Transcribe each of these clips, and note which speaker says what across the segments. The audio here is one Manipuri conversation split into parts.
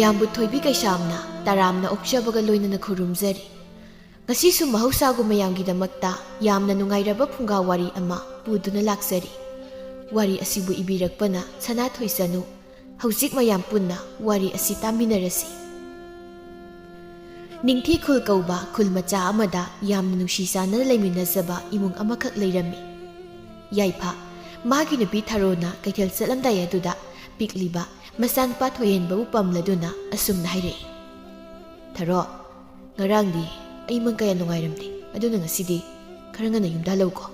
Speaker 1: ꯃꯌꯥꯝꯕꯨ ꯊꯣꯏꯕꯤ ꯀꯩꯁꯥꯝꯅ ꯇꯔꯥꯝꯅ ꯑꯣꯛꯆꯕꯒ ꯂꯣꯏꯅꯅ ꯈꯨꯔꯨꯝꯖꯔꯤ꯫ ꯉꯁꯤꯁꯨ ꯃꯍꯧꯁꯥꯒꯨꯝ ꯃꯌꯥꯝꯒꯤꯗꯃꯛꯇ ꯌꯥꯝꯅ ꯅꯨꯡꯉꯥꯏꯔꯕ ꯐꯨꯡꯒꯥ ꯋꯥꯔꯤ ꯑꯃ ꯄꯨꯗꯨꯅ ꯂꯥꯛꯆꯔꯤ꯫ ꯋꯥꯔꯤ ꯑꯁꯤꯕꯨ ꯏꯕꯤꯔꯛꯄꯅ ꯁꯅꯥꯊꯣꯏ ꯆꯅꯨ꯫ ꯍꯧꯖꯤꯛ ꯃꯌꯥꯝ ꯄꯨꯟꯅ ꯋꯥꯔꯤ ꯑꯁꯤ ꯇꯥꯃꯤꯟꯅꯔꯁꯤ꯫ ꯅꯤꯡꯊꯤ ꯈꯨꯜ ꯀꯧꯕ ꯈꯨꯜ ꯃꯆꯥ ꯑꯃꯗ ꯌꯥꯝꯅ ꯅꯨꯡꯁꯤ ꯆꯥꯟꯅꯅ ꯂꯩꯃꯤꯟꯅꯖꯕ ꯏꯃꯨꯡ ꯑꯃꯈꯛ ꯂꯩꯔꯝꯃꯤ꯫ ꯌꯥꯏꯐ ꯃꯥꯒꯤ ꯅꯨꯄꯤ ꯊꯥꯔꯣꯅ ꯀꯩꯊꯦꯜ ꯆꯠꯂꯝꯗꯥꯏ ꯑꯗꯨꯗ ꯄꯤꯛꯂꯤꯕ ꯃꯆꯥꯅꯨꯄꯥ ꯊꯣꯏꯍꯦꯟꯕꯕꯨ ꯄꯝꯂꯗꯨꯅ ꯑꯁꯨꯝꯅ ꯍꯥꯏꯔꯛꯏ꯫ ꯊꯥꯔꯣ, ꯉꯔꯥꯡꯗꯤ ꯑꯩ ꯃꯪ ꯀꯌꯥ ꯅꯨꯡꯉꯥꯏꯔꯝꯗꯦ, ꯑꯗꯨꯅ ꯉꯁꯤꯗꯤ ꯈꯔ ꯉꯟꯅ ꯌꯨꯝꯗ ꯍꯜꯂꯧꯀꯣ꯫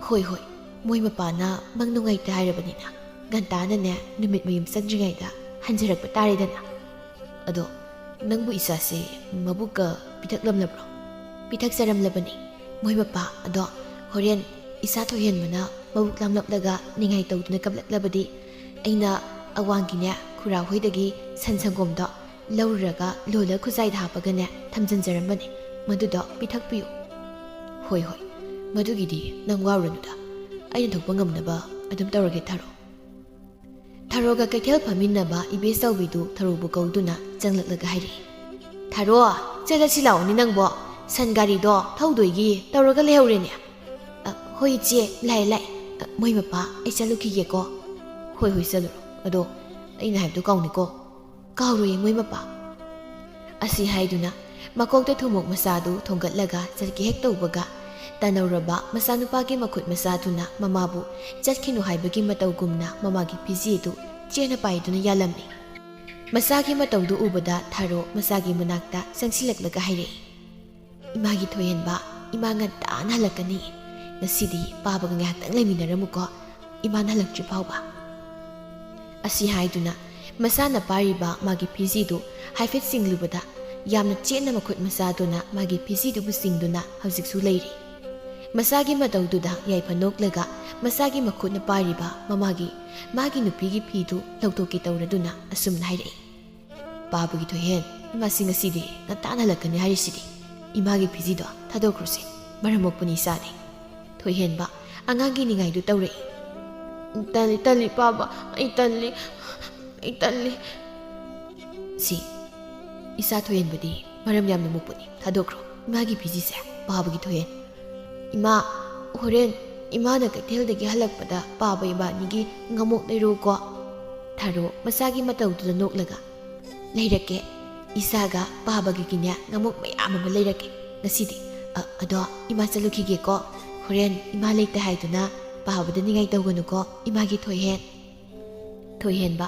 Speaker 1: ꯍꯣꯏ ꯍꯣꯏ, ꯃꯣꯏ ꯃꯄꯥꯅ ꯃꯪ ꯅꯨꯡꯉꯥꯏꯇꯦ ꯍꯥꯏꯔꯕꯅꯤꯅ ꯉꯟꯇꯥꯅꯅꯦ ꯅꯨꯃꯤꯠ ꯃꯌꯨꯝ ꯆꯪꯗ꯭ꯔꯤꯉꯩꯗ ꯍꯟꯖꯔꯛꯄ ꯇꯥꯔꯦꯗꯅ꯫ ꯑꯗꯣ ꯅꯪꯕꯨ ꯏꯆꯥꯁꯦ ꯃꯕꯨꯛꯀ ꯄꯤꯊꯛꯂꯝꯂꯕ꯭ꯔꯣ? ꯄꯤꯊꯛꯆꯔꯝꯂꯕꯅꯤ ꯃꯣꯏ ꯃꯄꯥ, ꯑꯗꯣ ꯍꯣꯔꯦꯟ ꯏꯆꯥ ꯊꯣꯏꯍꯦꯟꯕꯅ ꯃꯕꯨꯛ ꯂꯥꯝꯂꯛꯂꯒ ꯅꯤꯡꯉꯥꯏ ꯇꯧꯗꯨꯅ ꯀꯞꯂꯛꯂꯕꯗꯤ ꯑꯩꯅ ꯑꯋꯥꯡꯒꯤꯅꯦ ꯈꯨꯔꯥꯍꯣꯏꯗꯒꯤ ꯁꯟ ꯁꯪꯒꯣꯝꯗꯣ ꯂꯧꯔꯨꯔꯒ ꯂꯣꯜꯂ ꯈꯨꯖꯥꯏꯗ ꯍꯥꯞꯄꯒꯅꯦ ꯊꯝꯖꯤꯟꯖꯔꯝꯕꯅꯤ, ꯃꯗꯨꯗꯣ ꯄꯤꯊꯛꯄꯤꯌꯨ꯫ ꯍꯣꯏ ꯍꯣꯏ, ꯃꯗꯨꯒꯤꯗꯤ ꯅꯪ ꯋꯥꯔꯨꯅꯨꯗ, ꯑꯩꯅ ꯊꯣꯛꯄ ꯉꯝꯅꯕ ꯑꯗꯨꯝ ꯇꯧꯔꯒꯦ ꯊꯥꯔꯣ꯫ ꯊꯥꯔꯣꯒ ꯀꯩꯊꯦꯜ ꯐꯝꯃꯤꯟꯅꯕ ꯏꯕꯦꯆꯧꯕꯤꯗꯨ ꯊꯥꯔꯣꯕꯨ ꯀꯧꯗꯨꯅ ꯆꯪꯂꯛꯂꯒ ꯍꯥꯏꯔꯛꯏ꯫ ꯊꯥꯔꯣ, ꯆꯠꯂꯁꯤ ꯂꯥꯛꯑꯣꯅꯦ ꯅꯪꯕꯣ, ꯁꯟ ꯒꯥꯔꯤꯗꯣ ꯊꯧꯗꯣꯏꯒꯤ ꯇꯧꯔꯒ ꯂꯩꯍꯧꯔꯦꯅꯦ꯫ ꯍꯣꯏ ꯏꯆꯦ, ꯂꯥꯛꯑꯦ, ꯃꯣꯏ ꯃꯄꯥ ꯑꯩ ꯆꯠꯂꯨꯈꯤꯒꯦꯀꯣ꯫ ꯍꯣꯏ ꯍꯣꯏ ꯆꯠꯂꯨꯔꯣ, ꯑꯗꯣ ꯑꯩꯅ ꯍꯥꯏꯕꯗꯣ ꯀꯥꯎꯅꯤꯀꯣ꯫ ꯀꯥꯎꯔꯣꯏꯌꯦ ꯃꯣꯏ ꯃꯄꯥ꯫ ꯑꯁꯤ ꯍꯥꯏꯗꯨꯅ ꯃꯀꯣꯛꯇ ꯊꯨꯃꯣꯛ ꯃꯆꯥꯗꯨ ꯊꯣꯡꯒꯠꯂꯒ ꯆꯠꯀꯦ ꯍꯦꯛ ꯇꯧꯕꯒ ꯇꯅꯧꯔꯕ ꯃꯆꯥꯅꯨꯄꯥꯒꯤ ꯃꯈꯨꯠ ꯃꯆꯥꯗꯨꯅ ꯃꯃꯥꯕꯨ ꯆꯠꯈꯤꯅꯨ ꯍꯥꯏꯕꯒꯤ ꯃꯇꯧꯒꯨꯝꯅ ꯃꯃꯥꯒꯤ ꯐꯤꯖꯦꯗꯨ ꯆꯦꯅ ꯄꯥꯏꯗꯨꯅ ꯌꯥꯜꯂꯝꯃꯤ꯫ ꯃꯆꯥꯒꯤ ꯃꯇꯧꯗꯨ ꯎꯕꯗ ꯊꯥꯔꯣ ꯃꯆꯥꯒꯤ ꯃꯅꯥꯛꯇ ꯆꯪꯁꯤꯜꯂꯛꯂꯒ ꯍꯥꯏꯔꯛꯏ꯫ ꯏꯃꯥꯒꯤ ꯊꯣꯏꯍꯦꯟꯕ, ꯏꯃꯥ ꯉꯟꯇꯥꯅ ꯍꯜꯂꯛꯀꯅꯤ, ꯉꯁꯤꯗꯤ ꯄꯥꯕꯒ ꯉꯥꯏꯍꯥꯛꯇꯪ ꯂꯩꯃꯤꯟꯅꯔꯝꯃꯨꯀꯣ, ꯏꯃꯥꯅ ꯍꯜꯂꯛꯇ꯭ꯔꯤ ꯐꯥꯎꯕ꯫ ꯑꯁꯤ ꯍꯥꯏꯗꯨꯅ ꯃꯁꯥꯅ ꯄꯥꯏꯔꯤꯕ ꯃꯥꯒꯤ ꯐꯤꯖꯤꯗꯨ ꯍꯥꯏꯐꯦꯠ ꯆꯤꯡꯂꯨꯕꯗ ꯌꯥꯝꯅ ꯆꯦꯠꯅ ꯃꯈꯨꯠ ꯃꯆꯥꯗꯨꯅ ꯃꯥꯒꯤ ꯐꯤꯖꯤꯗꯨꯕꯨ ꯆꯤꯡꯗꯨꯅ ꯍꯧꯖꯤꯛꯁꯨ ꯂꯩꯔꯤ꯫ ꯃꯆꯥꯒꯤ ꯃꯇꯧꯗꯨꯗ ꯌꯥꯏꯐ ꯅꯣꯛꯂꯒ ꯃꯆꯥꯒꯤ ꯃꯈꯨꯠꯅ ꯄꯥꯏꯔꯤꯕ ꯃꯥꯒꯤ ꯅꯨꯄꯤꯒꯤ ꯐꯤꯗꯨ ꯂꯧꯊꯣꯛꯀꯦ ꯇꯧꯔꯗꯨꯅ ꯑꯁꯨꯝꯅ ꯍꯥꯏꯔꯛꯏ꯫ ꯄꯥꯕꯒꯤ ꯊꯣꯏꯍꯦꯟ, ꯏꯃꯥꯁꯤ ꯉꯁꯤꯗꯤ ꯉꯟꯇꯥꯅ ꯍꯜꯂꯛꯀꯅꯤ ꯍꯥꯏꯔꯤꯁꯤꯗꯤ, ꯏꯃꯥꯒꯤ ꯐꯤꯖꯤꯗꯣ ꯊꯥꯗꯣꯛꯈ꯭ꯔꯨꯁꯦ, ꯃꯔꯝ ꯃꯣꯛꯄꯅꯤ ꯏꯆꯥꯗꯤ꯫ ꯊꯣꯏꯍꯦꯟꯕ ꯑꯉꯥꯡꯒꯤ ꯅꯤꯡꯉꯥꯏꯗꯨ ꯇꯧꯔꯛꯏ꯫ ꯇꯜꯂꯤ ꯄꯥꯕ, ꯑꯩ ꯇꯜꯂꯤ꯫ ꯁꯤ ꯏꯆꯥ ꯊꯣꯏꯍꯦꯟꯕꯗꯤ ꯃꯔꯝ ꯌꯥꯝꯅ ꯃꯣꯛꯄꯅꯤ, ꯊꯥꯗꯣꯛꯈ꯭ꯔꯣ ꯏꯃꯥꯒꯤ ꯐꯤꯖꯤꯁꯦ, ꯄꯥꯕꯒꯤ ꯊꯣꯏꯍꯦꯟ꯫ ꯏꯃꯥ, ꯍꯣꯔꯦꯟ ꯏꯃꯥꯅ ꯀꯩꯊꯦꯜꯗꯒꯤ ꯍꯜꯂꯛꯄꯗ ꯄꯥꯕ ꯏꯕꯥꯅꯤꯒꯤ ꯉꯃꯣꯛ ꯂꯩꯔꯨꯀꯣ꯫ ꯊꯥꯔꯣ ꯃꯆꯥꯒꯤ ꯃꯇꯧꯗꯨꯗ ꯅꯣꯛꯂꯒ, ꯂꯩꯔꯛꯀꯦ, ꯏꯆꯥꯒ ꯄꯥꯕꯒꯤꯅꯦ ꯉꯃꯣꯛ ꯃꯌꯥꯝ ꯑꯃ ꯂꯩꯔꯛꯀꯦ ꯉꯁꯤꯗꯤ꯫ ꯑꯗꯣ ꯏꯃꯥ ꯆꯠꯂꯨꯈꯤꯒꯦꯀꯣ, ꯍꯣꯔꯦꯟ ꯏꯃꯥ ꯂꯩꯇꯦ ꯍꯥꯏꯗꯨꯅ ꯄꯥꯕꯗ ꯅꯤꯡꯉꯥꯏ ꯇꯧꯒꯅꯨꯀꯣ ꯏꯃꯥꯒꯤ ꯊꯣꯏꯍꯦꯟ꯫ ꯊꯣꯏꯍꯦꯟꯕ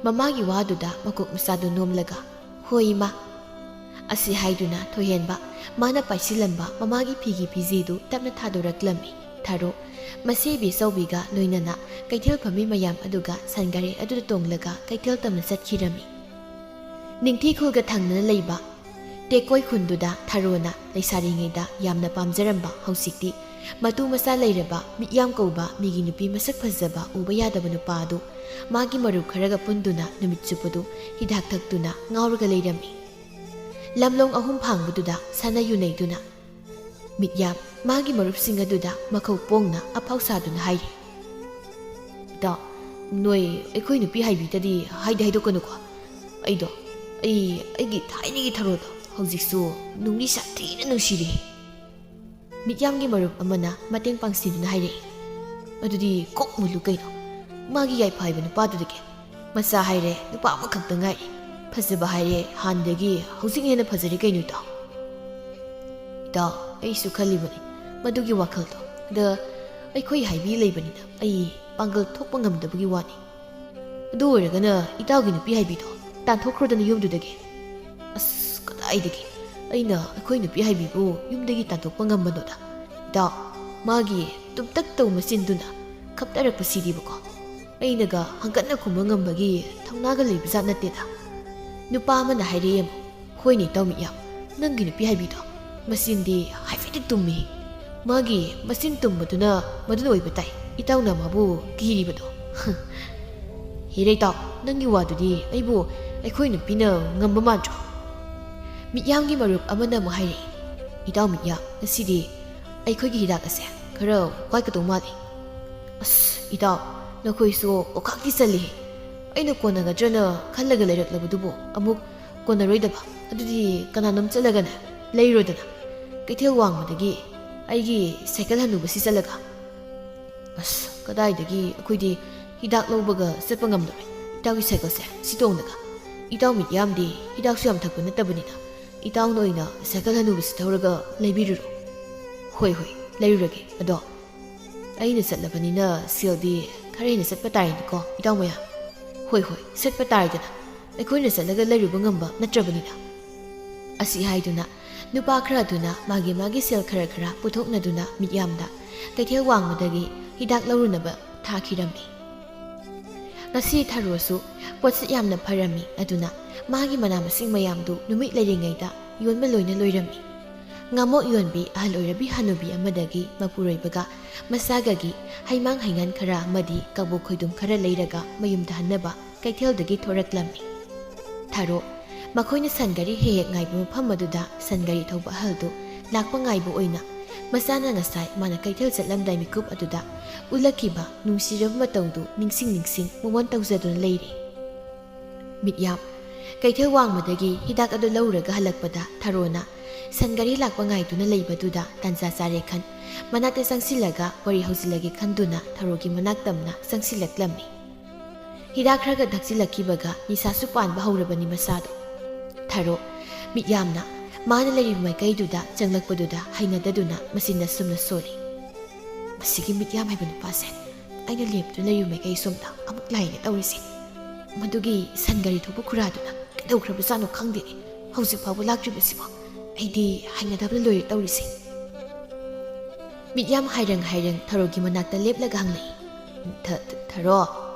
Speaker 1: ꯃꯃꯥꯒꯤ ꯋꯥꯗꯨꯗ ꯃꯀꯣꯛ ꯃꯆꯥꯗꯨ ꯅꯣꯝꯂꯒ, ꯍꯣꯏ ꯏꯃꯥ꯫ ꯑꯁꯤ ꯍꯥꯏꯗꯨꯅ ꯊꯣꯏꯍꯦꯟꯕ ꯃꯥꯅ ꯄꯥꯏꯁꯤꯜꯂꯝꯕ ꯃꯃꯥꯒꯤ ꯐꯤꯒꯤ ꯐꯤꯖꯤꯗꯨ ꯇꯞꯅ ꯊꯥꯗꯣꯔꯛꯂꯝꯃꯤ꯫ ꯊꯥꯔꯣ ꯃꯁꯤ ꯏꯕꯦꯆꯧꯕꯤꯒ ꯂꯣꯏꯅꯅ ꯀꯩꯊꯦꯜ ꯐꯝꯃꯤ ꯃꯌꯥꯝ ꯑꯗꯨꯒ ꯁꯟꯒꯥꯔꯤ ꯑꯗꯨꯗ ꯇꯣꯡꯂꯒ ꯀꯩꯊꯦꯜ ꯇꯝꯅ ꯆꯠꯈꯤꯔꯝꯃꯤ꯫ ꯅꯤꯡꯊꯤ ꯈꯨꯜꯒ ꯊꯪꯅꯅ ꯂꯩꯕ ꯇꯦꯛꯀꯣꯏ ꯈꯨꯟꯗꯨꯗ ꯊꯥꯔꯣꯅ ꯂꯩꯁꯥꯔꯤꯉꯩꯗ ꯌꯥꯝꯅ ꯄꯥꯝꯖꯔꯝꯕ, ꯍꯧꯖꯤꯛꯇꯤ ꯃꯇꯨ ꯃꯆꯥ ꯂꯩꯔꯕ ꯃꯤꯠꯌꯥꯝ ꯀꯧꯕ ꯃꯤꯒꯤ ꯅꯨꯄꯤ ꯃꯁꯛ ꯐꯖꯕ ꯎꯕ ꯌꯥꯗꯕ ꯅꯨꯄꯥ ꯑꯗꯨ ꯃꯥꯒꯤ ꯃꯔꯨꯞ ꯈꯔꯒ ꯄꯨꯟꯗꯨꯅ ꯅꯨꯃꯤꯠ ꯆꯨꯞꯄꯗꯨ ꯍꯤꯗꯥꯛ ꯊꯛꯇꯨꯅ ꯉꯥꯎꯔꯒ ꯂꯩꯔꯝꯃꯤ꯫ ꯂꯝꯂꯣꯡ ꯑꯍꯨꯝ ꯐꯥꯡꯕꯗꯨꯗ ꯁꯥꯟꯅ ꯌꯨꯅꯩꯗꯨꯅ ꯃꯤꯠꯌꯥꯝ ꯃꯥꯒꯤ ꯃꯔꯨꯞꯁꯤꯡ ꯑꯗꯨꯗ ꯃꯈꯧ ꯄꯣꯡꯅ ꯑꯐꯥꯎ ꯁꯥꯗꯨꯅ ꯍꯥꯏꯔꯤ꯫ ꯏꯇꯥꯎ, ꯅꯣꯏ ꯑꯩꯈꯣꯏ ꯅꯨꯄꯤ ꯍꯥꯏꯕꯤꯗꯗꯤ ꯍꯥꯏꯗꯣꯛꯀꯅꯨꯀꯣ꯫ ꯑꯩꯒꯤ ꯊꯥꯏꯅꯒꯤ ꯊꯥꯔꯣꯗꯣ ꯍꯧꯖꯤꯛꯁꯨ ꯅꯨꯡꯗꯤ ꯁꯥꯊꯤꯅ ꯅꯨꯡꯁꯤꯔꯤ꯫ ꯃꯤꯠꯌꯥꯝꯒꯤ ꯃꯔꯨꯞ ꯑꯃꯅ ꯃꯇꯦꯡ ꯄꯥꯡꯁꯤꯟꯗꯨꯅ ꯍꯥꯏꯔꯛꯏ꯫ ꯑꯗꯨꯗꯤ ꯀꯣꯛ ꯃꯨꯜꯂꯨ ꯀꯩꯅꯣ, ꯃꯥꯒꯤ ꯌꯥꯏꯐ ꯍꯥꯏꯕ ꯅꯨꯄꯥꯗꯨꯗꯒꯤ꯫ ꯃꯆꯥ ꯍꯥꯏꯔꯦ ꯅꯨꯄꯥ ꯑꯃꯈꯛꯇ ꯉꯥꯏꯔꯤ, ꯐꯖꯕ ꯍꯥꯏꯔꯦ ꯍꯥꯟꯅꯗꯒꯤ ꯍꯧꯖꯤꯛ ꯍꯦꯟꯅ ꯐꯖꯔꯦ ꯀꯩꯅꯣ ꯏꯇꯥꯎ꯫ ꯏꯇꯥꯎ, ꯑꯩꯁꯨ ꯈꯜꯂꯤꯕꯅꯤ ꯃꯗꯨꯒꯤ ꯋꯥꯈꯜꯗꯣ, ꯑꯗ ꯑꯩꯈꯣꯏ ꯍꯥꯏꯕꯤ ꯂꯩꯕꯅꯤꯅ ꯑꯩ ꯄꯥꯡꯒꯜ ꯊꯣꯛꯄ ꯉꯝꯗꯕꯒꯤ ꯋꯥꯅꯤ꯫ ꯑꯗꯨ ꯑꯣꯏꯔꯒꯅ ꯏꯇꯥꯎꯒꯤ ꯅꯨꯄꯤ ꯍꯥꯏꯕꯤꯗꯣ ꯇꯥꯟꯊꯣꯛꯈ꯭ꯔꯣꯗꯅ ꯌꯨꯝꯗꯨꯗꯒꯤ꯫ ꯑꯁ, ꯀꯗꯥꯏꯗꯒꯤ ꯑꯩꯅ ꯑꯩꯈꯣꯏ ꯅꯨꯄꯤ ꯍꯥꯏꯕꯤꯕꯨ ꯌꯨꯝꯗꯒꯤ ꯇꯥꯟꯊꯣꯛꯄ ꯉꯝꯕꯅꯣꯗ꯫ ꯏꯇꯥꯎ, ꯃꯥꯒꯤ ꯇꯨꯝꯇꯛ ꯇꯧ ꯃꯆꯤꯟꯗꯨꯅ ꯈꯞꯇꯔꯛꯄꯁꯤꯗꯤꯕꯀꯣ, ꯑꯩꯅꯒ ꯍꯪꯒꯠꯅ ꯈꯨꯝꯕ ꯉꯝꯕꯒꯤ ꯊꯧꯅꯥꯒ ꯂꯩꯕꯖꯥꯠ ꯅꯠꯇꯦꯗ꯫ ꯅꯨꯄꯥ ꯑꯃꯅ ꯍꯥꯏꯔꯛꯑꯦ ꯑꯃꯨꯛ, ꯍꯣꯏꯅꯦ ꯏꯇꯥꯎ ꯃꯤꯠꯌꯥꯝ, ꯅꯪꯒꯤ ꯅꯨꯄꯤ ꯍꯥꯏꯕꯤꯗꯣ ꯃꯆꯤꯟꯗꯤ ꯍꯥꯏꯐꯦꯠꯇꯤ ꯇꯨꯝꯃꯤ, ꯃꯥꯒꯤ ꯃꯆꯤꯟ ꯇꯨꯝꯕꯗꯨꯅ ꯃꯗꯨꯅ ꯑꯣꯏꯕ ꯇꯥꯏ ꯏꯇꯥꯎꯅ ꯃꯥꯕꯨ ꯀꯤꯔꯤꯕꯗꯣ꯫ ꯍꯦꯔꯦ ꯏꯇꯥꯎ, ꯅꯪꯒꯤ ꯋꯥꯗꯨꯗꯤ ꯑꯩꯕꯨ ꯑꯩꯈꯣꯏ ꯅꯨꯄꯤꯅ ꯉꯝꯕ ꯃꯥꯟꯗ꯭ꯔꯣ? ꯃꯤꯠꯌꯥꯝꯒꯤ ꯃꯔꯨꯞ ꯑꯃꯅ ꯑꯃꯨꯛ ꯍꯥꯏꯔꯛꯏ꯫ ꯏꯇꯥꯎ ꯃꯤꯠꯌꯥꯝ, ꯉꯁꯤꯗꯤ ꯑꯩꯈꯣꯏꯒꯤ ꯍꯤꯗꯥꯛ ꯑꯁꯦ ꯈꯔ ꯋꯥꯠꯀꯗꯧ ꯃꯥꯜꯂꯤ꯫ ꯑꯁ ꯏꯇꯥꯎ, ꯅꯈꯣꯏꯁꯨ ꯑꯣꯈꯥꯛꯇꯤ ꯆꯜꯂꯤ, ꯑꯩꯅ ꯀꯣꯟꯅꯒꯗ꯭ꯔꯅ ꯈꯜꯂꯒ ꯂꯩꯔꯛꯂꯕꯗꯨꯕꯨ ꯑꯃꯨꯛ ꯀꯣꯟꯅꯔꯣꯏꯗꯕ ꯑꯗꯨꯗꯤ ꯀꯅꯥꯅꯣꯝ ꯆꯠꯂꯒꯅꯦ ꯂꯩꯔꯣꯗꯅ ꯀꯩꯊꯦꯜ ꯋꯥꯡꯃꯗꯒꯤ ꯑꯩꯒꯤ ꯁꯥꯏꯀꯜ ꯍꯟꯅꯨꯕꯁꯤ ꯆꯠꯂꯒ ꯑꯁ ꯀꯗꯥꯏꯗꯒꯤ ꯑꯩꯈꯣꯏꯗꯤ ꯍꯤꯗꯥꯛ ꯂꯧꯕꯒ ꯆꯠꯄ ꯉꯝꯗꯣꯔꯦ ꯏꯇꯥꯎꯒꯤ ꯁꯥꯏꯀꯜꯁꯦ ꯁꯤꯇꯣꯡꯗꯒ ꯏꯇꯥꯎ ꯃꯤꯠ ꯌꯥꯝꯗꯤ ꯍꯤꯗꯥꯛꯁꯨ ꯌꯥꯝ ꯊꯛꯄ ꯅꯠꯇꯕꯅꯤꯅ ꯏꯇꯥꯎꯅ ꯑꯣꯏꯅ ꯁꯥꯏꯀꯜ ꯍꯟꯅꯨꯕꯁꯤ ꯊꯧꯔꯒ ꯂꯩꯕꯤꯔꯨꯔꯣ ꯍꯣꯏ ꯂꯩꯔꯨꯔꯒꯦ ꯑꯗꯣ ꯑꯩꯅ ꯆꯠꯂꯕꯅꯤꯅ ꯁꯦꯜꯗꯤ ꯈꯔ ꯍꯦꯟꯅ ꯆꯠꯄ ꯇꯥꯔꯦꯅꯦꯀꯣ ꯏꯇꯥꯎ ꯃꯌꯥꯝ ꯍꯣꯏ ꯆꯠꯄ ꯇꯥꯔꯦꯗꯅ ꯑꯩꯈꯣꯏꯅ ꯆꯠꯂꯒ ꯂꯩꯔꯨꯕ ꯉꯝꯕ ꯅꯠꯇ꯭ꯔꯕꯅꯤꯅ ꯑꯁꯤ ꯍꯥꯏꯗꯨꯅ ꯅꯨꯄꯥ ꯈꯔ ꯑꯗꯨꯅ ꯃꯥꯒꯤ ꯁꯦꯜ ꯈꯔ ꯄꯨꯊꯣꯛꯅꯗꯨꯅ ꯃꯤꯠꯌꯥꯝꯗ ꯀꯩꯊꯦꯜ ꯋꯥꯡꯃꯗꯒꯤ ꯍꯤꯗꯥꯛ ꯂꯧꯔꯨꯅꯕ ꯊꯥꯈꯤꯔꯝꯃꯤ ꯉꯁꯤ ꯊꯔꯣꯁꯨ ꯄꯣꯠꯁꯤꯠ ꯌꯥꯝꯅ ꯐꯔꯝꯃꯤ ꯑꯗꯨꯅ ꯃꯥꯒꯤ ꯃꯅꯥ ꯃꯁꯤꯡ ꯃꯌꯥꯝꯗꯨ ꯅꯨꯃꯤꯠ ꯂꯩꯔꯤꯉꯩꯗ ꯌꯣꯟꯕ ꯂꯣꯏꯅ ꯂꯣꯏꯔꯝꯃꯤ ꯉꯥꯃꯣꯛ ꯌꯣꯟꯕꯤ ꯑꯍꯜ ꯑꯣꯏꯔꯕꯤ ꯍꯅꯨꯕꯤ ꯑꯃꯗꯒꯤ ꯃꯄꯨꯔꯣꯏꯕꯒ ꯃꯆꯥꯒꯒꯤ ꯍꯩꯃꯥꯡ ꯍꯩꯉꯥꯟ ꯈꯔ ꯑꯃꯗꯤ ꯀꯕꯣꯛ ꯈꯣꯏꯗꯨꯝ ꯈꯔ ꯂꯩꯔꯒ ꯃꯌꯨꯝꯗ ꯍꯟꯅꯕ ꯀꯩꯊꯦꯜꯗꯒꯤ ꯊꯣꯔꯛꯂꯝꯃꯤ ꯊꯔꯣ ꯃꯈꯣꯏꯅ ꯁꯟꯒꯥꯔꯤ ꯍꯦꯛ ꯉꯥꯏꯕ ꯃꯐꯝ ꯑꯗꯨꯗ ꯁꯟꯒꯥꯔꯤ ꯊꯧꯕ ꯑꯍꯜꯗꯨ ꯂꯥꯛꯄ ꯉꯥꯏꯕ ꯑꯣꯏꯅ ꯃꯆꯥꯅ ꯉꯁꯥꯏ ꯃꯥꯅ ꯀꯩꯊꯦꯜ ꯆꯠꯂꯝꯗꯥꯏ ꯃꯤꯀꯨꯞ ꯑꯗꯨꯗ ꯎꯠꯂꯛꯈꯤꯕ ꯅꯨꯡꯁꯤꯔꯕ ꯃꯇꯧꯗꯨ ꯅꯤꯡꯁꯤꯡ ꯃꯉꯣꯟ ꯇꯧꯖꯗꯨꯅ ꯂꯩꯔꯤ ꯃꯤꯠꯌꯥꯝ ꯀꯩꯊꯦꯜ ꯋꯥꯡꯃꯗꯒꯤ ꯍꯤꯗꯥꯛ ꯑꯗꯨ ꯂꯧꯔꯒ ꯍꯜꯂꯛꯄꯗ ꯊꯔꯣꯅ ꯁꯟꯒꯥꯔꯤ ꯂꯥꯛꯄ ꯉꯥꯏꯗꯨꯅ ꯂꯩꯕꯗꯨꯗ ꯇꯥꯟꯖꯥ ꯆꯥꯔꯦ ꯈꯟ ꯃꯅꯥꯛꯇ ꯆꯪꯁꯤꯜꯂꯒ ꯋꯥꯔꯤ ꯍꯧꯖꯤꯜꯂꯒꯦ ꯈꯟꯗꯨꯅ ꯊꯔꯣꯒꯤ ꯃꯅꯥꯛ ꯇꯝꯅ ꯆꯪꯁꯤꯜꯂꯛꯂꯝꯃꯤ ꯍꯤꯗꯥꯛ ꯈꯔꯒ ꯊꯛꯆꯤꯜꯂꯛꯈꯤꯕꯒ ꯅꯤꯁꯥꯁꯨ ꯄꯥꯟꯕ ꯍꯧꯔꯕꯅꯤ ꯃꯁꯥꯗꯣ ꯊꯔꯣ ꯃꯤꯠꯌꯥꯝꯅ ꯃꯥꯅ ꯂꯩꯔꯤꯕ ꯃꯥꯏꯀꯩꯗꯨꯗ ꯆꯪꯂꯛꯄꯗꯨꯗ ꯍꯩꯅꯗꯗꯨꯅ ꯃꯆꯤꯟꯅ ꯁꯨꯝꯅ ꯁꯣꯜꯂꯤ ꯃꯁꯤꯒꯤ ꯃꯤꯠꯌꯥꯝ ꯍꯥꯏꯕ ꯅꯨꯄꯥꯁꯦ ꯑꯩꯅ ꯂꯦꯞꯇꯨꯅ ꯂꯩꯔꯤꯕ ꯃꯥꯏꯀꯩ ꯁꯣꯝꯗ ꯑꯃꯨꯛ ꯂꯥꯛꯏꯅꯦ ꯇꯧꯔꯤꯁꯦ ꯃꯗꯨꯒꯤ ꯁꯟꯒꯥꯔꯤ ꯊꯧꯕ ꯈꯨꯔꯥꯗꯨꯅ ꯀꯩꯗꯧꯈ꯭ꯔꯕꯖꯥꯠꯅꯣ ꯈꯪꯗꯦꯅꯦ ꯍꯧꯖꯤꯛ ꯐꯥꯎꯕ ꯂꯥꯛꯇ꯭ꯔꯤꯕꯁꯤꯕꯣ ꯑꯩꯗꯤ ꯍꯩꯅꯗꯕꯅ ꯂꯣꯏꯔꯦ ꯇꯧꯔꯤꯁꯦ ꯃꯤꯠꯌꯥꯝ ꯍꯥꯏꯔꯪ ꯊꯔꯣꯒꯤ ꯃꯅꯥꯛꯇ ꯂꯦꯞꯂꯒ ꯍꯪꯂꯛꯏ ꯊꯔꯣ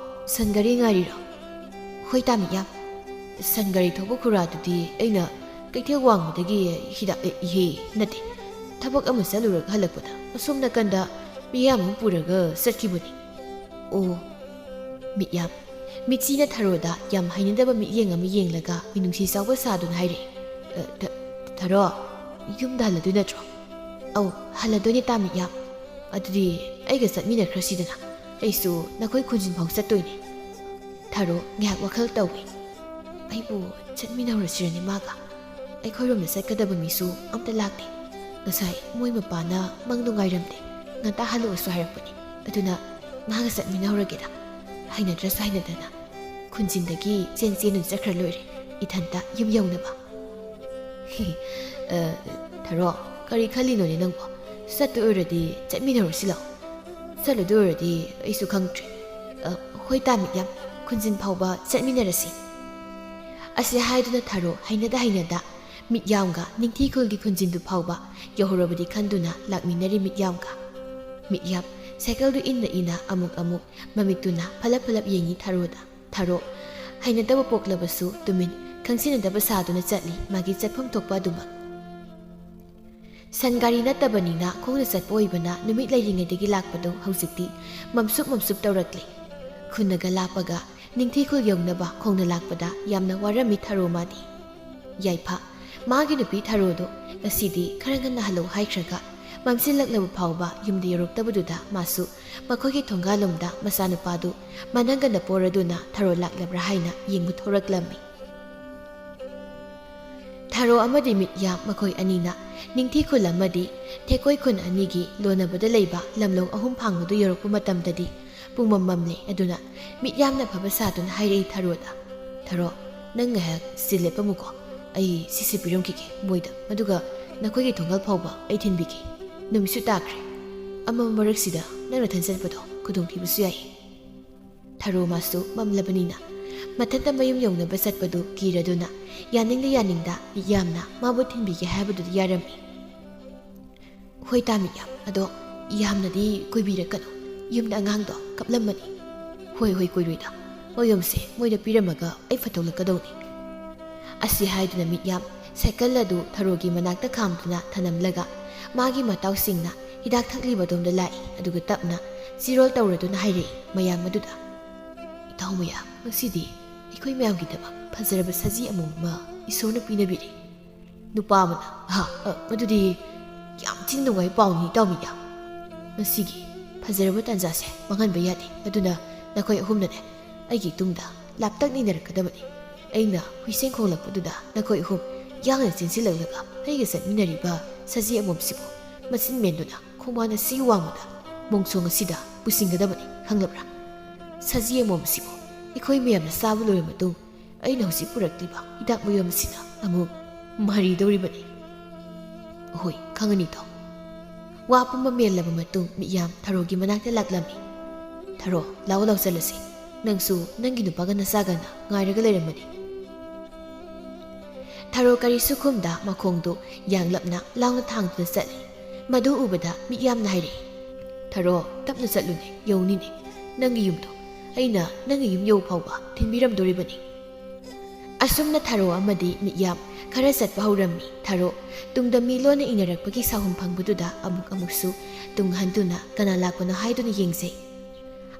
Speaker 1: ꯁꯟꯒꯥꯔꯤ ꯉꯥꯏꯔꯤꯔꯣ ꯍꯣꯏ ꯇꯥ ꯃꯤꯠꯌꯥꯝ ꯁꯟꯒꯥꯔꯤ ꯊꯧꯕ ꯈꯨꯔꯥꯗꯨꯗꯤ ꯑꯩꯅ ꯀꯩꯊꯦꯜ ꯋꯥꯡꯃꯗꯒꯤ ꯍꯤꯗꯥꯛ ꯅꯠꯇꯦ ꯊꯕꯛ ꯑꯃ ꯆꯠꯂꯨꯔꯒ ꯍꯜꯂꯛꯄꯗ ꯑꯁꯣꯝ ꯅꯥꯀꯟꯗ ꯃꯤꯌꯥꯝ ꯑꯃ ꯄꯨꯔꯒ ꯆꯠꯈꯤꯕꯅꯤ ꯑꯣ ꯃꯤꯠꯌꯥꯝ ꯃꯤꯠꯆꯤꯅ ꯊꯔꯣꯗ ꯌꯥꯝ ꯍꯩꯅꯗꯕ ꯃꯤꯠꯌꯦꯡ ꯑꯃ ꯌꯦꯡꯂꯒ ꯃꯤꯅꯨꯡꯁꯤ ꯆꯥꯎꯕ ꯁꯥꯗꯨꯅ ꯍꯥꯏꯔꯛꯏ ꯊꯔꯣ ꯌꯨꯝꯗ ꯍꯜꯂꯗꯣꯏ ꯅꯠꯇ꯭ꯔꯣ ꯑꯧ ꯍꯜꯂꯗꯣꯏꯅꯦ ꯇꯥ ꯃꯤꯠꯌꯥꯝ ꯑꯗꯨꯗꯤ ꯑꯩꯒ ꯆꯠꯃꯤꯟꯅꯈ꯭ꯔꯁꯤꯗꯅ ꯑꯩꯁꯨ ꯅꯈꯣꯏ ꯈꯨꯟꯖꯤꯟ ꯐꯥꯎ ꯆꯠꯇꯣꯏꯅꯦ ꯊꯔꯣ ꯉꯥꯏꯍꯥꯛ ꯋꯥꯈꯜ ꯇꯧꯏ ꯑꯩꯕꯨ ꯆꯠꯃꯤꯟꯅꯔꯨꯔꯁꯤꯔꯅꯦ ꯃꯥꯒ ꯑꯩꯈꯣꯏꯔꯣꯝꯗ ꯆꯠꯀꯗꯕ ꯃꯤꯁꯨ ꯑꯝꯇ ꯂꯥꯛꯇꯦ ꯉꯁꯥꯏ ꯃꯣꯏ ꯃꯄꯥꯅ ꯃꯪ ꯅꯨꯡꯉꯥꯏꯔꯝꯗꯦ ꯉꯟꯇꯥ ꯍꯜꯂꯛꯑꯁꯨ ꯍꯥꯏꯔꯛꯄꯅꯤ ꯑꯗꯨꯅ ꯃꯥꯒ ꯆꯠꯃꯤꯟꯅꯍꯧꯔꯒꯦꯗ ꯍꯩꯅꯗ꯭ꯔꯁꯨ ꯍꯩꯅꯗꯅ ꯈꯨꯟꯖꯤꯟꯗꯒꯤ ꯆꯦꯟꯗꯨꯅ ꯆꯠꯈ꯭ꯔ ꯂꯣꯏꯔꯦ ꯏꯊꯟꯇ ꯌꯨꯝ ꯌꯧꯅꯕ ꯊꯔꯣ ꯀꯔꯤ ꯈꯜꯂꯤꯅꯣꯅꯦ ꯅꯪꯕꯣ ꯆꯠꯇꯣꯏ ꯑꯣꯏꯔꯗꯤ ꯆꯠꯃꯤꯟꯅꯔꯨꯁꯤ ꯂꯥꯛꯑꯣ ꯆꯠꯂꯗꯣꯏ ꯑꯣꯏꯔꯗꯤ ꯑꯩꯁꯨ ꯈꯪꯗ꯭ꯔꯦ ꯍꯣꯏ ꯇꯥ ꯃꯤꯠꯌꯥꯝ ꯈꯨꯟꯖꯤꯟ ꯐꯥꯎꯕ ꯆꯠꯃꯤꯟꯅꯔꯁꯤ ꯑꯁꯤ ꯍꯥꯏꯗꯨꯅ ꯊꯔꯣ ꯍꯩꯅꯗ ꯃꯤꯠꯌꯥꯝꯒ ꯅꯤꯡꯊꯤꯈꯨꯜꯒꯤ ꯈꯨꯟꯖꯤꯟꯗꯨ ꯐꯥꯎꯕ ꯌꯧꯍꯧꯔꯕꯗꯤ ꯈꯟꯗꯨꯅ ꯂꯥꯛꯃꯤꯟꯅꯔꯤ ꯃꯤꯠꯌꯥꯝ ꯁꯥꯏꯀꯜꯗꯨ ꯏꯟꯅ ꯑꯃꯨꯛ ꯃꯃꯤꯠꯇꯨꯅ ꯐꯂꯞ ꯌꯦꯡꯉꯤ ꯊꯔꯣꯗ ꯊꯔꯣ ꯍꯩꯅꯗꯕ ꯄꯣꯛꯂꯕꯁꯨ ꯇꯨꯃꯤꯟ ꯈꯪꯁꯤꯟꯅꯗꯕ ꯁꯥꯗꯨꯅ ꯆꯠꯂꯤ ꯃꯥꯒꯤ ꯆꯠꯐꯝ ꯊꯣꯛꯄ ꯑꯗꯨꯃꯛ ꯁꯟꯒꯥꯔꯤ ꯅꯠꯇꯕꯅꯤꯅ ꯈꯣꯡꯅ ꯆꯠꯄ ꯑꯣꯏꯕꯅ ꯅꯨꯃꯤꯠ ꯂꯩꯔꯤꯉꯩꯗꯒꯤ ꯂꯥꯛꯄꯗꯣ ꯍꯧꯖꯤꯛꯇꯤ ꯃꯝꯁꯨꯞ ꯇꯧꯔꯛꯂꯤ ꯈꯨꯟꯅꯒ ꯂꯥꯞꯄꯒ ꯅꯤꯡꯊꯤꯈꯨꯜ ꯌꯧꯅꯕ ꯈꯣꯡꯅ ꯂꯥꯛꯄꯗ ꯌꯥꯝꯅ ꯋꯥꯔꯝꯃꯤ ꯊꯔꯣ ꯃꯥꯗꯤ ꯌꯥꯏꯐ ꯃꯥꯒꯤ ꯅꯨꯄꯤ ꯊꯔꯣꯗꯣ ꯉꯁꯤꯗꯤ ꯈꯔ ꯉꯟꯅ ꯍꯜꯂꯧ ꯍꯥꯏꯈ꯭ꯔꯒ ꯃꯝꯁꯤꯜꯂꯛꯂꯕ ꯐꯥꯎꯕ ꯌꯨꯝꯗ ꯌꯧꯔꯛꯇꯕꯗꯨꯗ ꯃꯥꯁꯨ ꯃꯈꯣꯏꯒꯤ ꯊꯣꯡꯒꯥꯜꯂꯣꯝꯗ ꯃꯆꯥꯅꯨꯄꯥꯗꯨ ꯃꯅꯪꯒꯟꯗ ꯄꯣꯔꯗꯨꯅ ꯊꯔꯣ ꯂꯥꯛꯂꯕ꯭ꯔꯥ ꯍꯥꯏꯅ ꯌꯦꯡꯕ ꯊꯣꯔꯛꯂꯝꯃꯤ ꯊꯔꯣ ꯑꯃꯗꯤ ꯃꯤꯠꯌꯥꯝ ꯃꯈꯣꯏ ꯑꯅꯤꯅ ꯅꯤꯡꯊꯤꯈꯨꯜ ꯑꯃꯗꯤ ꯊꯦꯛꯀꯣꯏ ꯈꯨꯟ ꯑꯅꯤꯒꯤ ꯂꯣꯟꯅꯕꯗ ꯂꯩꯕ ꯂꯝꯂꯧ 3 ꯐꯥꯡꯕꯗꯨ ꯌꯧꯔꯛꯄ ꯃꯇꯝꯗꯗꯤ ꯄꯨꯡꯃꯝ ꯃꯝꯂꯦ ꯑꯗꯨꯅ ꯃꯤꯠꯌꯥꯝꯅ ꯐꯕ ꯁꯥꯗꯨꯅ ꯍꯥꯏꯔꯛꯏ ꯊꯔꯣꯗ ꯊꯔꯣ ꯅꯪ ꯉꯥꯏꯍꯥꯛ ꯁꯤ ꯂꯦꯞꯄꯝꯃꯨꯀꯣ ꯑꯩ ꯁꯤꯁꯤ ꯄꯤꯔꯝꯈꯤꯒꯦ ꯃꯣꯏꯗ ꯑꯗꯨꯒ ꯅꯈꯣꯏꯒꯤ ꯊꯣꯡꯒꯥꯜ ꯐꯥꯎꯕ ꯑꯩ ꯊꯤꯟꯕꯤꯒꯦ ꯅꯨꯃꯤꯠꯁꯨ ꯇꯥꯈ꯭ꯔꯦ ꯑꯃꯝ ꯃꯔꯛꯁꯤꯗ ꯅꯪꯅ ꯊꯟ ꯆꯠꯄꯗꯣ ꯈꯨꯗꯣꯡꯊꯤꯕꯁꯨ ꯌꯥꯏ ꯊꯔꯣ ꯃꯥꯁꯨ ꯃꯝꯂꯕꯅꯤꯅ ꯃꯊꯟꯇ ꯃꯌꯨꯝ ꯌꯧꯅꯕ ꯆꯠꯄꯗꯨ ꯀꯤꯔꯗꯨꯅ ꯌꯥꯅꯤꯡꯗ ꯃꯤꯠꯌꯥꯝꯅ ꯃꯥꯕꯨ ꯊꯤꯟꯕꯤꯒꯦ ꯍꯥꯏꯕꯗꯨꯗꯤ ꯌꯥꯔꯝꯃꯤ ꯍꯣꯏ ꯇꯥ ꯃꯤꯠꯌꯥꯝ ꯑꯗꯣ ꯌꯥꯝꯅꯗꯤ ꯀꯣꯏꯕꯤꯔꯛꯀꯅꯨ ꯌꯨꯝꯗ ꯑꯉꯥꯡꯗꯣ ꯀꯞꯂꯝꯃꯅꯤ ꯍꯣꯏ ꯀꯣꯏꯔꯣꯏꯗ ꯃꯣꯏꯌꯨꯝꯁꯦ ꯃꯣꯏꯗ ꯄꯤꯔꯝꯃꯒ ꯑꯩ ꯐꯠꯇꯣꯛꯂꯛꯀꯗꯧꯅꯤ ꯑꯁꯤ ꯍꯥꯏꯗꯨꯅ ꯃꯤꯠꯌꯥꯝ ꯁꯥꯏꯀꯜ ꯑꯗꯨ ꯊꯔꯣꯒꯤ ꯃꯅꯥꯛꯇ ꯈꯥꯝꯗꯨꯅ ꯊꯅꯝꯂꯒ ꯃꯥꯒꯤ ꯃꯇꯥꯎꯁꯤꯡꯅ ꯍꯤꯗꯥꯛ ꯊꯛꯂꯤꯕꯗꯣꯝꯗ ꯂꯥꯛꯏ ꯑꯗꯨꯒ ꯇꯞꯅ ꯆꯤꯔꯣꯜ ꯇꯧꯔꯗꯨꯅ ꯍꯥꯏꯔꯛꯏ ꯃꯌꯥꯝ ꯑꯗꯨꯗ ꯏꯇꯥꯎ ꯃꯌꯥꯝ ꯉꯁꯤꯗꯤ ꯑꯩꯈꯣꯏ ꯃꯌꯥꯝꯒꯤꯗꯃꯛ ꯐꯖꯔꯕ ꯁꯖꯤ ꯑꯃ ꯏꯁꯣꯔꯅ ꯄꯤꯅꯕꯤꯔꯤ ꯅꯨꯄꯥ ꯑꯃꯅ ꯃꯗꯨꯗꯤ ꯌꯥꯝ ꯊꯤꯅ ꯅꯨꯡꯉꯥꯏ ꯄꯥꯎꯅꯤ ꯏꯇꯥꯎ ꯃꯤꯌꯥꯝ ꯉꯁꯤꯒꯤ ꯐꯖꯔꯕ ꯇꯥꯟꯖꯥꯁꯦ ꯃꯥꯡꯍꯟꯕ ꯌꯥꯗꯦ ꯑꯗꯨꯅ ꯅꯈꯣꯏ ꯑꯍꯨꯝꯅꯅꯦ ꯑꯩꯒꯤ ꯇꯨꯡꯗ ꯂꯥꯞꯇꯛꯅꯤꯅꯔꯛꯀꯗꯕꯅꯤ ꯑꯩꯅ ꯍꯨꯏꯁꯦꯟ ꯈꯣꯡꯂꯛꯄꯗꯨꯗ ꯅꯈꯣꯏ ꯑꯍꯨꯝ ꯌꯥꯡꯅ ꯆꯦꯟꯁꯤꯜꯂꯛꯂꯒ ꯑꯩꯒ ꯆꯠꯃꯤꯟꯅꯔꯤꯕ ꯁꯖꯤ ꯑꯃꯣꯝꯁꯤꯕꯨ ꯃꯆꯤꯟ ꯃꯦꯟꯗꯨꯅ ꯈꯣꯡꯕꯥꯟ ꯑꯁꯤ ꯋꯥꯡꯃꯗ ꯃꯣꯡꯁꯣꯡ ꯑꯁꯤꯗ ꯄꯨꯁꯤꯟꯒꯗꯕꯅꯤ ꯈꯪꯂꯕ꯭ꯔꯥ ꯁꯖꯤ ꯑꯃꯣꯝ ꯑꯁꯤꯕꯨ ꯑꯩꯈꯣꯏ ꯃꯌꯥꯝꯅ ꯆꯥꯕ ꯂꯣꯏꯔꯕ ꯃꯇꯨꯡ ꯑꯩꯅ ꯍꯧꯖꯤꯛ ꯄꯨꯔꯛꯂꯤꯕ ꯍꯤꯗꯥꯛ ꯃꯌꯨꯝ ꯑꯁꯤꯅ ꯑꯃꯨꯛ ꯃꯔꯤꯗꯧꯔꯤꯕꯅꯤ ꯍꯣꯏ ꯈꯪꯉꯅꯤꯗꯣ ꯋꯥ ꯄꯨꯝꯕ ꯃꯦꯜꯂꯕ ꯃꯇꯨꯡ ꯃꯤꯌꯥꯝ ꯊꯔꯣꯒꯤ ꯃꯅꯥꯛꯇ ꯂꯥꯛꯂꯝꯃꯤ ꯊꯔꯣ ꯂꯥꯎ ꯂꯥꯎ ꯆꯠꯂꯁꯤ ꯅꯪꯁꯨ ꯅꯪꯒꯤ ꯅꯨꯄꯥꯒ ꯅꯆꯥꯒꯅ ꯉꯥꯏꯔꯒ ꯂꯩꯔꯝꯃꯅꯤ ꯊꯔꯣ ꯀꯔꯤꯁꯨ ꯈꯨꯝꯗ ꯃꯈꯣꯡꯗꯨ ꯌꯥꯡꯂꯞꯅ ꯂꯥꯎꯅ ꯊꯥꯡꯗꯨꯅ ꯆꯠꯂꯤ ꯃꯗꯨ ꯎꯕꯗ ꯃꯤꯌꯥꯝꯅ ꯍꯥꯏꯔꯛꯏ ꯊꯔꯣ ꯇꯞꯅ ꯆꯠꯂꯨꯅꯦ ꯌꯧꯅꯤꯅꯦ ꯅꯪꯒꯤ ꯌꯨꯝꯗꯣ ꯑꯩꯅ ꯅꯪꯒꯤ ꯌꯨꯝ ꯌꯧ ꯐꯥꯎꯕ ꯊꯤꯟꯕꯤꯔꯝꯗꯣꯔꯤꯕꯅꯤ ꯑꯁꯨꯝꯅ ꯊꯔꯣ ꯑꯃꯗꯤ ꯃꯤꯌꯥꯝ ꯈꯔ ꯆꯠꯄ ꯍꯧꯔꯝꯃꯤ ꯊꯔꯣ ꯇꯨꯡꯗ ꯃꯤ ꯂꯣꯟꯅ ꯏꯅꯔꯛꯄꯒꯤ ꯁꯥꯍꯨꯝ ꯐꯪꯕꯗꯨꯗ ꯑꯃꯨꯛꯁꯨ ꯇꯨꯡ ꯍꯟꯗꯨꯅ ꯀꯅꯥ ꯂꯥꯛꯄꯅꯣ ꯍꯥꯏꯗꯨꯅ ꯌꯦꯡꯖꯩ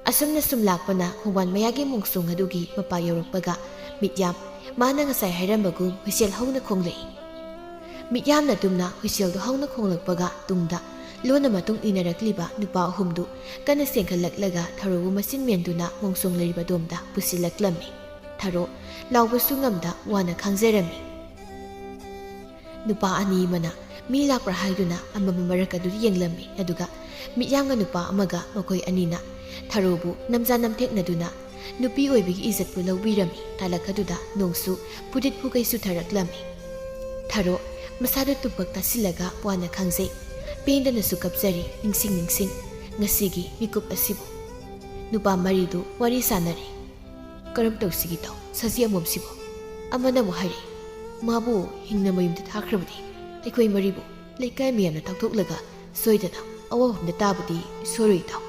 Speaker 1: ꯑꯁꯨꯝꯅ ꯁꯨꯝ ꯂꯥꯛꯄꯅ ꯈꯣꯡꯕꯥꯟ ꯃꯌꯥꯒꯤ ꯃꯣꯡꯁꯣꯡ ꯑꯗꯨꯒꯤ ꯃꯄꯥ ꯌꯧꯔꯛꯄꯒ ꯃꯤꯌꯥꯝ ꯃꯥꯅ ꯉꯁꯥꯏ ꯍꯥꯏꯔꯝꯕꯒꯨꯝ ꯍꯨꯏꯁꯦꯜ ꯍꯧꯅ ꯈꯣꯡꯂꯛꯏ ꯃꯤꯌꯥꯝꯅ ꯇꯨꯝꯅ ꯍꯨꯏꯁꯦꯜꯗꯨ ꯍꯧꯅ ꯈꯣꯡꯂꯛꯄꯒ ꯇꯨꯡꯗ ꯂꯣꯟꯅ ꯃꯇꯨꯡ ꯏꯅꯔꯛꯂꯤꯕ ꯅꯨꯄꯥ ꯑꯍꯨꯝꯗꯨ ꯀꯟꯅ ꯆꯦꯟꯈꯠꯂꯛꯂꯒ ꯊꯔꯣꯕꯨ ꯃꯆꯤꯟ ꯃꯦꯟꯗꯨꯅ ꯃꯣꯡꯁꯣꯡ ꯂꯩꯔꯤꯕ ꯗꯣꯝꯗ ꯄꯨꯁꯤꯜꯂꯛꯂꯝꯃꯤ ꯊꯔꯣ ꯂꯥꯎꯕꯁꯨ ꯉꯝꯗ ꯋꯥꯅ ꯈꯥꯡꯖꯔꯝꯃꯤ ꯅꯨꯄꯥ ꯑꯅꯤ ꯑꯃꯅ ꯃꯤ ꯂꯥꯛꯄ꯭ꯔꯥ ꯍꯥꯏꯗꯨꯅ ꯑꯃꯝꯕ ꯃꯔꯛ ꯑꯗꯨ ꯌꯦꯡꯂꯝꯃꯤ ꯑꯗꯨꯒ ꯃꯤꯌꯥꯝꯒ ꯅꯨꯄꯥ ꯑꯃꯒ ꯃꯈꯣꯏ ꯑꯅꯤꯅ ꯊꯔꯣꯕꯨ ꯅꯝꯖꯥ ꯅꯝꯊꯦꯛꯅꯗꯨꯅ ꯅꯨꯄꯤ ꯑꯣꯏꯕꯒꯤ ꯏꯖꯠꯄꯨ ꯂꯧꯕꯤꯔꯝꯃꯤ ꯇꯥꯂꯛ ꯑꯗꯨꯗ ꯅꯣꯡꯁꯨ ꯐꯨꯗꯤꯠ ꯐꯨꯒꯩ ꯆꯨꯊꯔꯛꯂꯝꯃꯤ ꯊꯔꯣ ꯃꯁꯥꯗ ꯇꯨꯝꯄꯛ ꯇꯥꯁꯤꯜꯂꯒ ꯋꯥꯅ ꯈꯥꯡꯖꯩ ꯄꯦꯟꯗꯅꯁꯨ ꯀꯞꯆꯔꯤ ꯅꯤꯡꯁꯤꯡ ꯉꯁꯤꯒꯤ ꯃꯤꯀꯨꯞ ꯑꯁꯤꯕꯨ ꯅꯨꯄꯥ ꯃꯔꯤꯗꯨ ꯋꯥꯔꯤ ꯁꯥꯟꯅꯔꯤ ꯀꯔꯝ ꯇꯧꯁꯤꯒꯦ ꯇꯧ ꯁꯖꯤ ꯑꯃꯣꯝꯁꯤꯕꯨ ꯑꯃꯅ ꯑꯃꯨꯛ ꯍꯥꯏꯔꯛꯏ ꯃꯥꯕꯨ ꯍꯤꯡꯅ ꯃꯌꯨꯝꯗ ꯊꯥꯈ꯭ꯔꯕꯗꯤ ꯑꯩꯈꯣꯏ ꯃꯔꯤꯕꯨ ꯂꯩꯀꯥꯏ ꯃꯌꯥꯝꯅ ꯇꯥꯛꯊꯣꯛꯂꯒ ꯁꯣꯏꯗꯅ ꯑꯋꯥꯕꯝꯗ ꯇꯥꯕꯗꯤ ꯁꯣꯏꯔꯣꯏ ꯏꯇꯥꯎ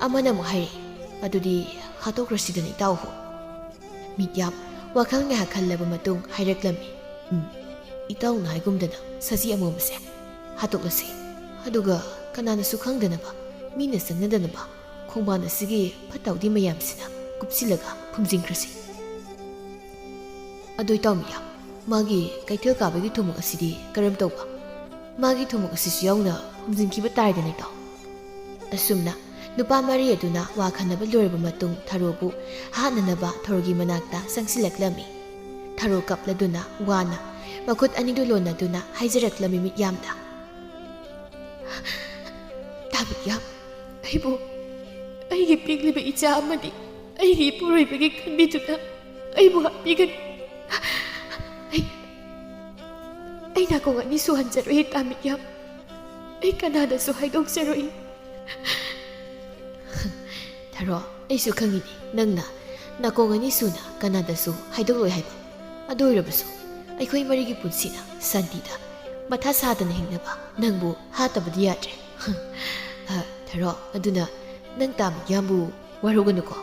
Speaker 1: ꯑꯃꯅ ꯑꯃꯨꯛ ꯍꯥꯏꯔꯛꯏ ꯑꯗꯨꯗꯤ ꯍꯥꯠꯇꯣꯛꯈ꯭ꯔꯁꯤꯗꯅ ꯏꯇꯥꯎꯍꯨ ꯃꯤꯌꯥꯝ ꯋꯥꯈꯜ ꯉꯥꯏꯍꯥꯛ ꯈꯜꯂꯕ ꯃꯇꯨꯡ ꯍꯥꯏꯔꯛꯂꯝꯃꯤ ꯏꯇꯥꯎꯅ ꯍꯥꯏꯒꯨꯝꯗꯅ ꯁꯖꯤ ꯑꯃꯣꯝ ꯑꯁꯦ ꯍꯥꯠꯇꯣꯛꯂꯁꯤ ꯑꯗꯨꯒ ꯀꯅꯥꯅꯁꯨ ꯈꯪꯗꯅꯕ ꯃꯤꯅ ꯆꯪꯅꯗꯅꯕ ꯈꯣꯡꯕꯥꯟ ꯑꯁꯤꯒꯤ ꯐꯠꯇ-ꯍꯥꯎꯗꯤ ꯃꯌꯥꯝꯁꯤꯅ ꯀꯨꯞꯁꯤꯜꯂꯒ ꯐꯨꯝꯖꯤꯟꯈ꯭ꯔꯁꯤ ꯑꯗꯨ ꯏꯇꯥꯎ ꯃꯤꯌꯥꯝ ꯃꯥꯒꯤ ꯀꯩꯊꯦꯜ ꯀꯥꯕꯒꯤ ꯊꯨꯝꯃꯣꯛ ꯑꯁꯤꯗꯤ ꯀꯔꯝ ꯇꯧꯕ ꯃꯥꯒꯤ ꯊꯨꯝꯃꯣꯛ ꯑꯁꯤꯁꯨ ꯌꯥꯎꯅ ꯐꯨꯝꯖꯤꯟꯈꯤꯕ ꯇꯥꯔꯦꯗꯅ ꯏꯇꯥꯎ ꯑꯁꯨꯝꯅ ꯅꯨꯄꯥ ꯃꯔꯤ ꯑꯗꯨꯅ ꯋꯥ ꯈꯟꯅꯕ ꯂꯣꯏꯔꯕ ꯃꯇꯨꯡ ꯊꯔꯣꯕꯨ ꯍꯥꯠꯅꯅꯕ ꯊꯔꯣꯒꯤ ꯃꯅꯥꯛꯇ ꯆꯪꯁꯤꯜꯂꯛꯂꯝꯃꯤ ꯊꯔꯣ ꯀꯞꯂꯗꯨꯅ ꯋꯥꯅ ꯃꯈꯨꯠ ꯑꯅꯤꯗꯨ ꯂꯣꯟꯅꯗꯨꯅ ꯍꯥꯏꯖꯔꯛꯂꯝꯃꯤ ꯃꯤꯌꯥꯝꯗ ꯇꯥꯕꯤꯌꯥꯝ ꯑꯩꯕꯨ ꯑꯩꯒꯤ ꯄꯤꯛꯂꯤꯕ ꯏꯆꯥ ꯑꯃꯗꯤ ꯑꯩꯒꯤ ꯏꯄꯨꯔꯣꯏꯕꯒꯤ ꯈꯟꯕꯤꯗꯨꯅ ꯑꯩꯕꯨ ꯍꯥꯠꯄꯤꯒꯅꯤ ꯑꯩ ꯅꯥꯀꯣꯡ ꯑꯅꯤ ꯁꯨꯍꯟꯖꯔꯣꯏ ꯇꯥꯃꯤꯌꯥꯝ ꯑꯩ ꯀꯅꯥꯗꯁꯨ ꯍꯥꯏꯗꯣꯛꯆꯔꯣꯏ ꯊꯔꯣ ꯑꯩꯁꯨ ꯈꯪꯉꯤꯅꯤ ꯅꯪꯅ ꯅꯥꯀꯣꯡ ꯑꯅꯤ ꯁꯨꯅ ꯀꯅꯥꯗꯁꯨ ꯍꯥꯏꯗꯣꯛꯂꯣꯏ ꯍꯥꯏꯕ ꯑꯗꯨ ꯑꯣꯏꯔꯕꯁꯨ ꯑꯩꯈꯣꯏ ꯃꯔꯤꯒꯤ ꯄꯨꯟꯁꯤꯅ ꯁꯥꯟꯇꯤꯗ ꯃꯊꯥ ꯁꯥꯗꯅ ꯍꯤꯡꯅꯕ ꯅꯪꯕꯨ ꯍꯥꯠꯇꯕꯗꯤ ꯌꯥꯗ꯭ꯔꯦ ꯊꯔꯣ ꯑꯗꯨꯅ ꯅꯪ ꯇꯥꯃꯤꯌꯥꯝꯕꯨ ꯋꯥꯔꯧꯒꯅꯨꯀꯣ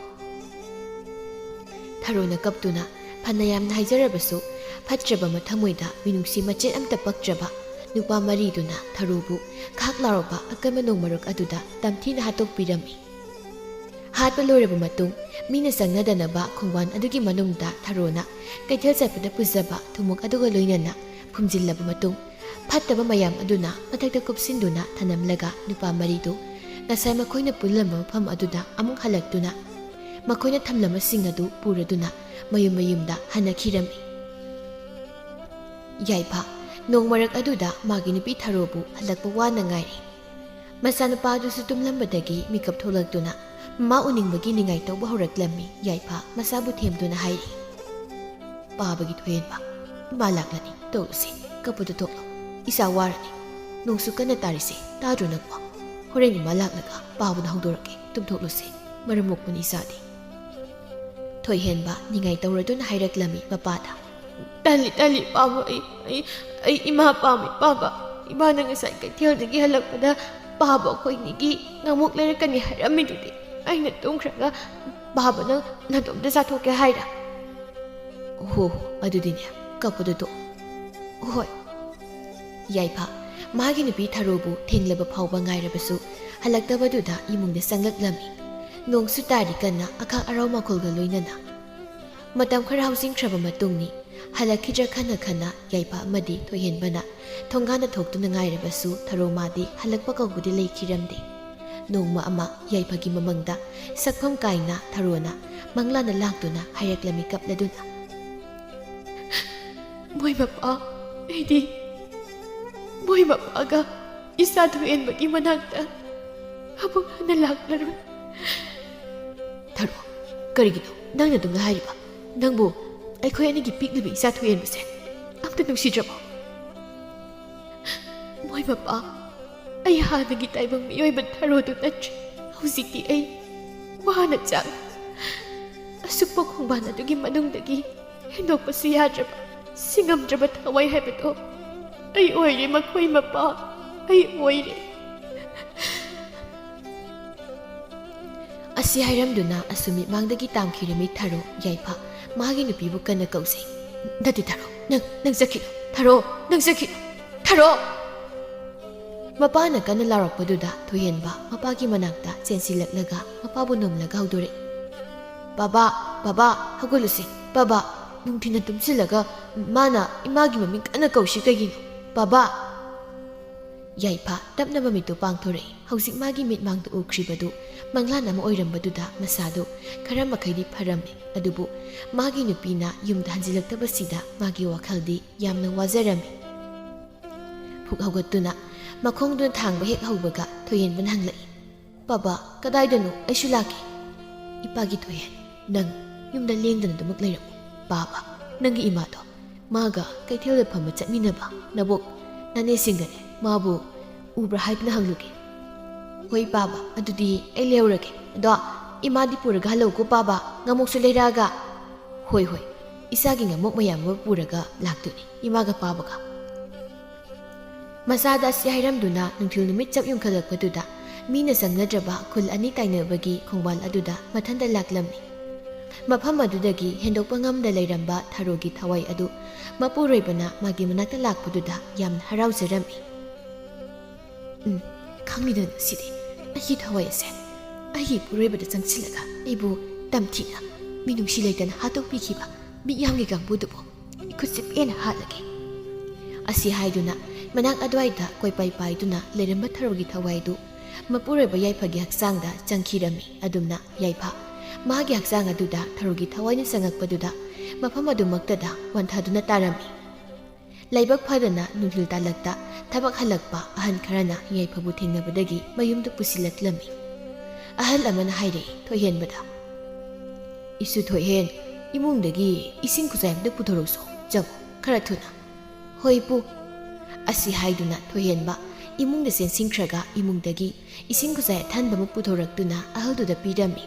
Speaker 1: ꯊꯔꯣꯅ ꯀꯞꯇꯨꯅ ꯐꯅ ꯌꯥꯝꯅ ꯍꯥꯏꯖꯔꯕꯁꯨ ꯐꯠꯇ꯭ꯔꯕ ꯃꯊꯃꯣꯏꯗ ꯃꯤꯅꯨꯡꯁꯤ ꯃꯆꯦꯠ ꯑꯝꯇ ꯄꯛꯇ꯭ꯔꯕ ꯅꯨꯄꯥ ꯃꯔꯤꯗꯨꯅ ꯊꯔꯣꯕꯨ ꯈꯥꯛ ꯂꯥꯎꯔꯕ ꯑꯀꯟꯕ ꯅꯣꯡꯃꯔꯛ ꯑꯗꯨꯗ ꯇꯝꯊꯤꯅ ꯍꯥꯠꯇꯣꯛꯄꯤꯔꯝꯃꯤ ꯍꯥꯠꯄ ꯂꯣꯏꯔꯕ ꯃꯇꯨꯡ ꯃꯤꯅ ꯆꯪꯅꯗꯅꯕ ꯈꯣꯡꯕꯥꯟ ꯑꯗꯨꯒꯤ ꯃꯅꯨꯡꯗ ꯊꯔꯣꯅ ꯀꯩꯊꯦꯜ ꯆꯠꯄꯗ ꯄꯨꯖꯕ ꯊꯨꯝꯃꯣꯛ ꯑꯗꯨꯒ ꯂꯣꯏꯅꯅ ꯐꯨꯝꯖꯤꯜꯂꯕ ꯃꯇꯨꯡ ꯐꯠꯇꯕ ꯃꯌꯥꯝ ꯑꯗꯨꯅ ꯃꯊꯛꯇ ꯀꯨꯞꯁꯤꯟꯗꯨꯅ ꯊꯅꯝꯂꯒ ꯅꯨꯄꯥ ꯃꯔꯤꯗꯨ ꯉꯁꯥꯏ ꯃꯈꯣꯏꯅ ꯄꯨꯜꯂꯝꯕ ꯃꯐꯝ ꯑꯗꯨꯗ ꯑꯃꯨꯛ ꯍꯜꯂꯛꯇꯨꯅ ꯃꯈꯣꯏꯅ ꯊꯝꯂꯝꯕꯁꯤꯡ ꯑꯗꯨ ꯄꯨꯔꯗꯨꯅ ꯃꯌꯨꯝ ꯃꯌꯨꯝꯗ ꯍꯟꯅꯈꯤꯔꯝꯃꯤ ꯌꯥꯏꯐ ꯅꯣꯡꯃꯔꯛ ꯑꯗꯨꯗ ꯃꯥꯒꯤ ꯅꯨꯄꯤ ꯊꯔꯣꯕꯨ ꯍꯜꯂꯛꯄ ꯋꯥꯅ ꯉꯥꯏꯔꯤ ꯃꯆꯥꯅꯨꯄꯥ ꯑꯗꯨꯁꯨ ꯇꯨꯝꯂꯝꯕꯗꯒꯤ ꯃꯤꯀꯞ ꯊꯣꯛꯂꯛꯇꯨꯅ ꯃꯥ ꯎꯅꯤꯡꯕꯒꯤ ꯅꯤꯡꯉꯥꯏ ꯇꯧꯕ ꯍꯧꯔꯛꯂꯝꯃꯤ ꯌꯥꯏꯐ ꯃꯁꯥꯕꯨ ꯊꯦꯝꯗꯨꯅ ꯍꯥꯏꯔꯤ ꯄꯥꯕꯒꯤ ꯊꯣꯏꯍꯦꯟꯕ ꯏꯃꯥ ꯂꯥꯛꯂꯅꯤ ꯇꯧꯔꯨꯁꯤ ꯀꯞꯄꯗꯨ ꯇꯣꯛꯂꯣ ꯏꯆꯥ ꯋꯥꯔꯅꯤ ꯅꯣꯡꯁꯨ ꯀꯟꯅ ꯇꯥꯔꯤꯁꯦ ꯇꯥꯗ꯭ꯔꯣ ꯅꯪꯕꯣ ꯍꯣꯔꯦꯟ ꯏꯃꯥ ꯂꯥꯛꯂꯒ ꯄꯥꯕꯅ ꯍꯧꯗꯣꯔꯛꯀꯦ ꯇꯨꯝꯊꯣꯛꯂꯨꯁꯤ ꯃꯔꯝ ꯃꯣꯛꯄꯅꯤ ꯏꯆꯥꯗꯤ ꯊꯣꯏꯍꯦꯟꯕ ꯅꯤꯡꯉꯥꯏ ꯇꯧꯔꯗꯨꯅ ꯍꯥꯏꯔꯛꯂꯝꯃꯤ ꯃꯄꯥꯗ ꯇꯜꯂꯤ ꯄꯥꯕ ꯑꯩ ꯏꯃꯥ ꯄꯥꯝꯃꯤ ꯄꯥꯕ ꯏꯃꯥꯅ ꯉꯁꯥꯏ ꯀꯩꯊꯦꯜꯗꯒꯤ ꯍꯜꯂꯛꯄꯗ ꯄꯥꯕ ꯑꯩꯈꯣꯏꯅꯤꯒꯤ ꯉꯥꯃꯨꯛ ꯂꯩꯔꯛꯀꯅꯤ ꯍꯥꯏꯔꯝꯃꯤꯗꯨꯗꯤ ꯑꯩꯅ ꯇꯨꯝꯈ꯭ꯔꯒ ꯄꯥꯕꯅ ꯅꯇꯣꯝꯇ ꯆꯥꯊꯣꯛꯀꯦ ꯍꯥꯏꯔ ꯍꯣ ꯑꯗꯨꯗꯤꯅꯦ ꯀꯞꯄꯗꯨ ꯇꯣꯛꯑꯣ ꯍꯣꯏ ꯌꯥꯏꯐ ꯃꯥꯒꯤ ꯅꯨꯄꯤ ꯊꯔꯣꯕꯨ ꯊꯦꯡꯂꯕ ꯐꯥꯎꯕ ꯉꯥꯏꯔꯕꯁꯨ ꯍꯜꯂꯛꯇꯕꯗꯨꯗ ꯏꯃꯨꯡꯗ ꯆꯪꯂꯛꯂꯝꯃꯤ ꯅꯣꯡꯁꯨ ꯇꯥꯔꯤ ꯀꯟꯅ ꯑꯈꯥꯛ ꯑꯔꯥꯎ ꯃꯈꯣꯜꯒ ꯂꯣꯏꯅꯅ ꯃꯇꯝ ꯈꯔ ꯍꯧꯖꯤꯟꯈ꯭ꯔꯕ ꯃꯇꯨꯡꯅꯤ ꯍꯜꯂꯛꯈꯤꯗ꯭ꯔꯥ ꯈꯟꯅ ꯌꯥꯏꯐ ꯑꯃꯗꯤ ꯊꯣꯏꯍꯦꯟꯕꯅ ꯊꯣꯡꯒꯥꯟꯗ ꯊꯣꯛꯇꯨꯅ ꯉꯥꯏꯔꯕꯁꯨ ꯊꯔꯣ ꯃꯥꯗꯤ ꯍꯜꯂꯛꯄ ꯀꯧꯕꯗꯤ ꯂꯩꯈꯤꯔꯝꯗꯦ Nongma ama Yaipagi mamangda sakpham kaina Tharona manglana laktuna haireklami kapladuna. Moi mapa edi moi mapaga isa thuenbagi manakta habang nalaklarun. Tharo karigino nangna dumna hairiba nangbu aikhoi anigi piklibi isa thuenbase amta nungsidrabo. Moi mapa ai hanagi taibang miyoiba Tharodu natri huzikti ai wana chang asukpa khongban adugi manungdagi hendokpasu yadraba singamdraba thawai haibado ai oire makhoi mapa ai oire. Asi hairamduna asumi mangdagi tamkhirami Tharo Yaipa magi nupibu kana kausei. Nati Tharo nang zakino Tharo nang zakino Tharo. Mapana kana larakpaduda Thoyenba mapagi manakta chensilaklaga mapabu nomlaga haudore. Baba hagulusi baba nungthina tumsilaga mana imagi maming kana kaushi kagino baba. Yaipa tapna mamitu pangthore hauzik magi mitmangdu ukribadu manglana ma oirambadudha masado khara makhaidi pharame adubu magi nupina yumda hanjilaktabasida magi wakhaldi yamna wajarame. Phuk haugattuna makhongduna thangba hek haubaga Thoyenban hanglai. Baba kadaidano aishu laki. Ipagi Thoyen nang yumda lengdana dumak lairamu. Baba nangi imado maga kaithelda phamba chatminaba nabok nane singane mabu ubra haibna hangluge. Hoi baba adudi ai leurage ado imadi puraga halauko baba ngamoksu leiraga. Hoi isagi ngamok mayam puraga laktuni imaga babaga. Masada si hairamduna nungthil numit chap yungkhalakpaduda mina sangnadraba khul ani tainabagi khongbal aduda mathanda laklamni. Mafam adudagi hendokpa ngamda leiramba Tharogi thawai adu mapuroibana magi manakta lakpaduda yamna haraujarami. Khangmidon sidi ahi thawai ase ahi puroibada changsilaga aibu tamthina minungsi leitana hatokpikhiba mi yamgi gangbudubo ikutsip ena hatlage. Asi haiduna manak adwaida koipai paiduna leiramba Tharogi thawaidu mapuroiba Yaipagi haksangda changkhirami adumna Yaipa magi haksang aduda Tharogi thawaini sangakpaduda mafam adumaktada wanthaduna tarami. Laibak phadana nunghil talakta thabak halakpa ahan kharana Yaipabu thengnabadagi mayumda pusilaklami. Ahal amana haire Thoyenbada isu Thoyen imungdagi ising khuzayamda puthorokso jago khara thuna. Hoi pu. Asi haiduna Thoyenba imungda sensingkhraga imungdagi ising khuzay thanba mu puthoraktuna ahalduda pirami.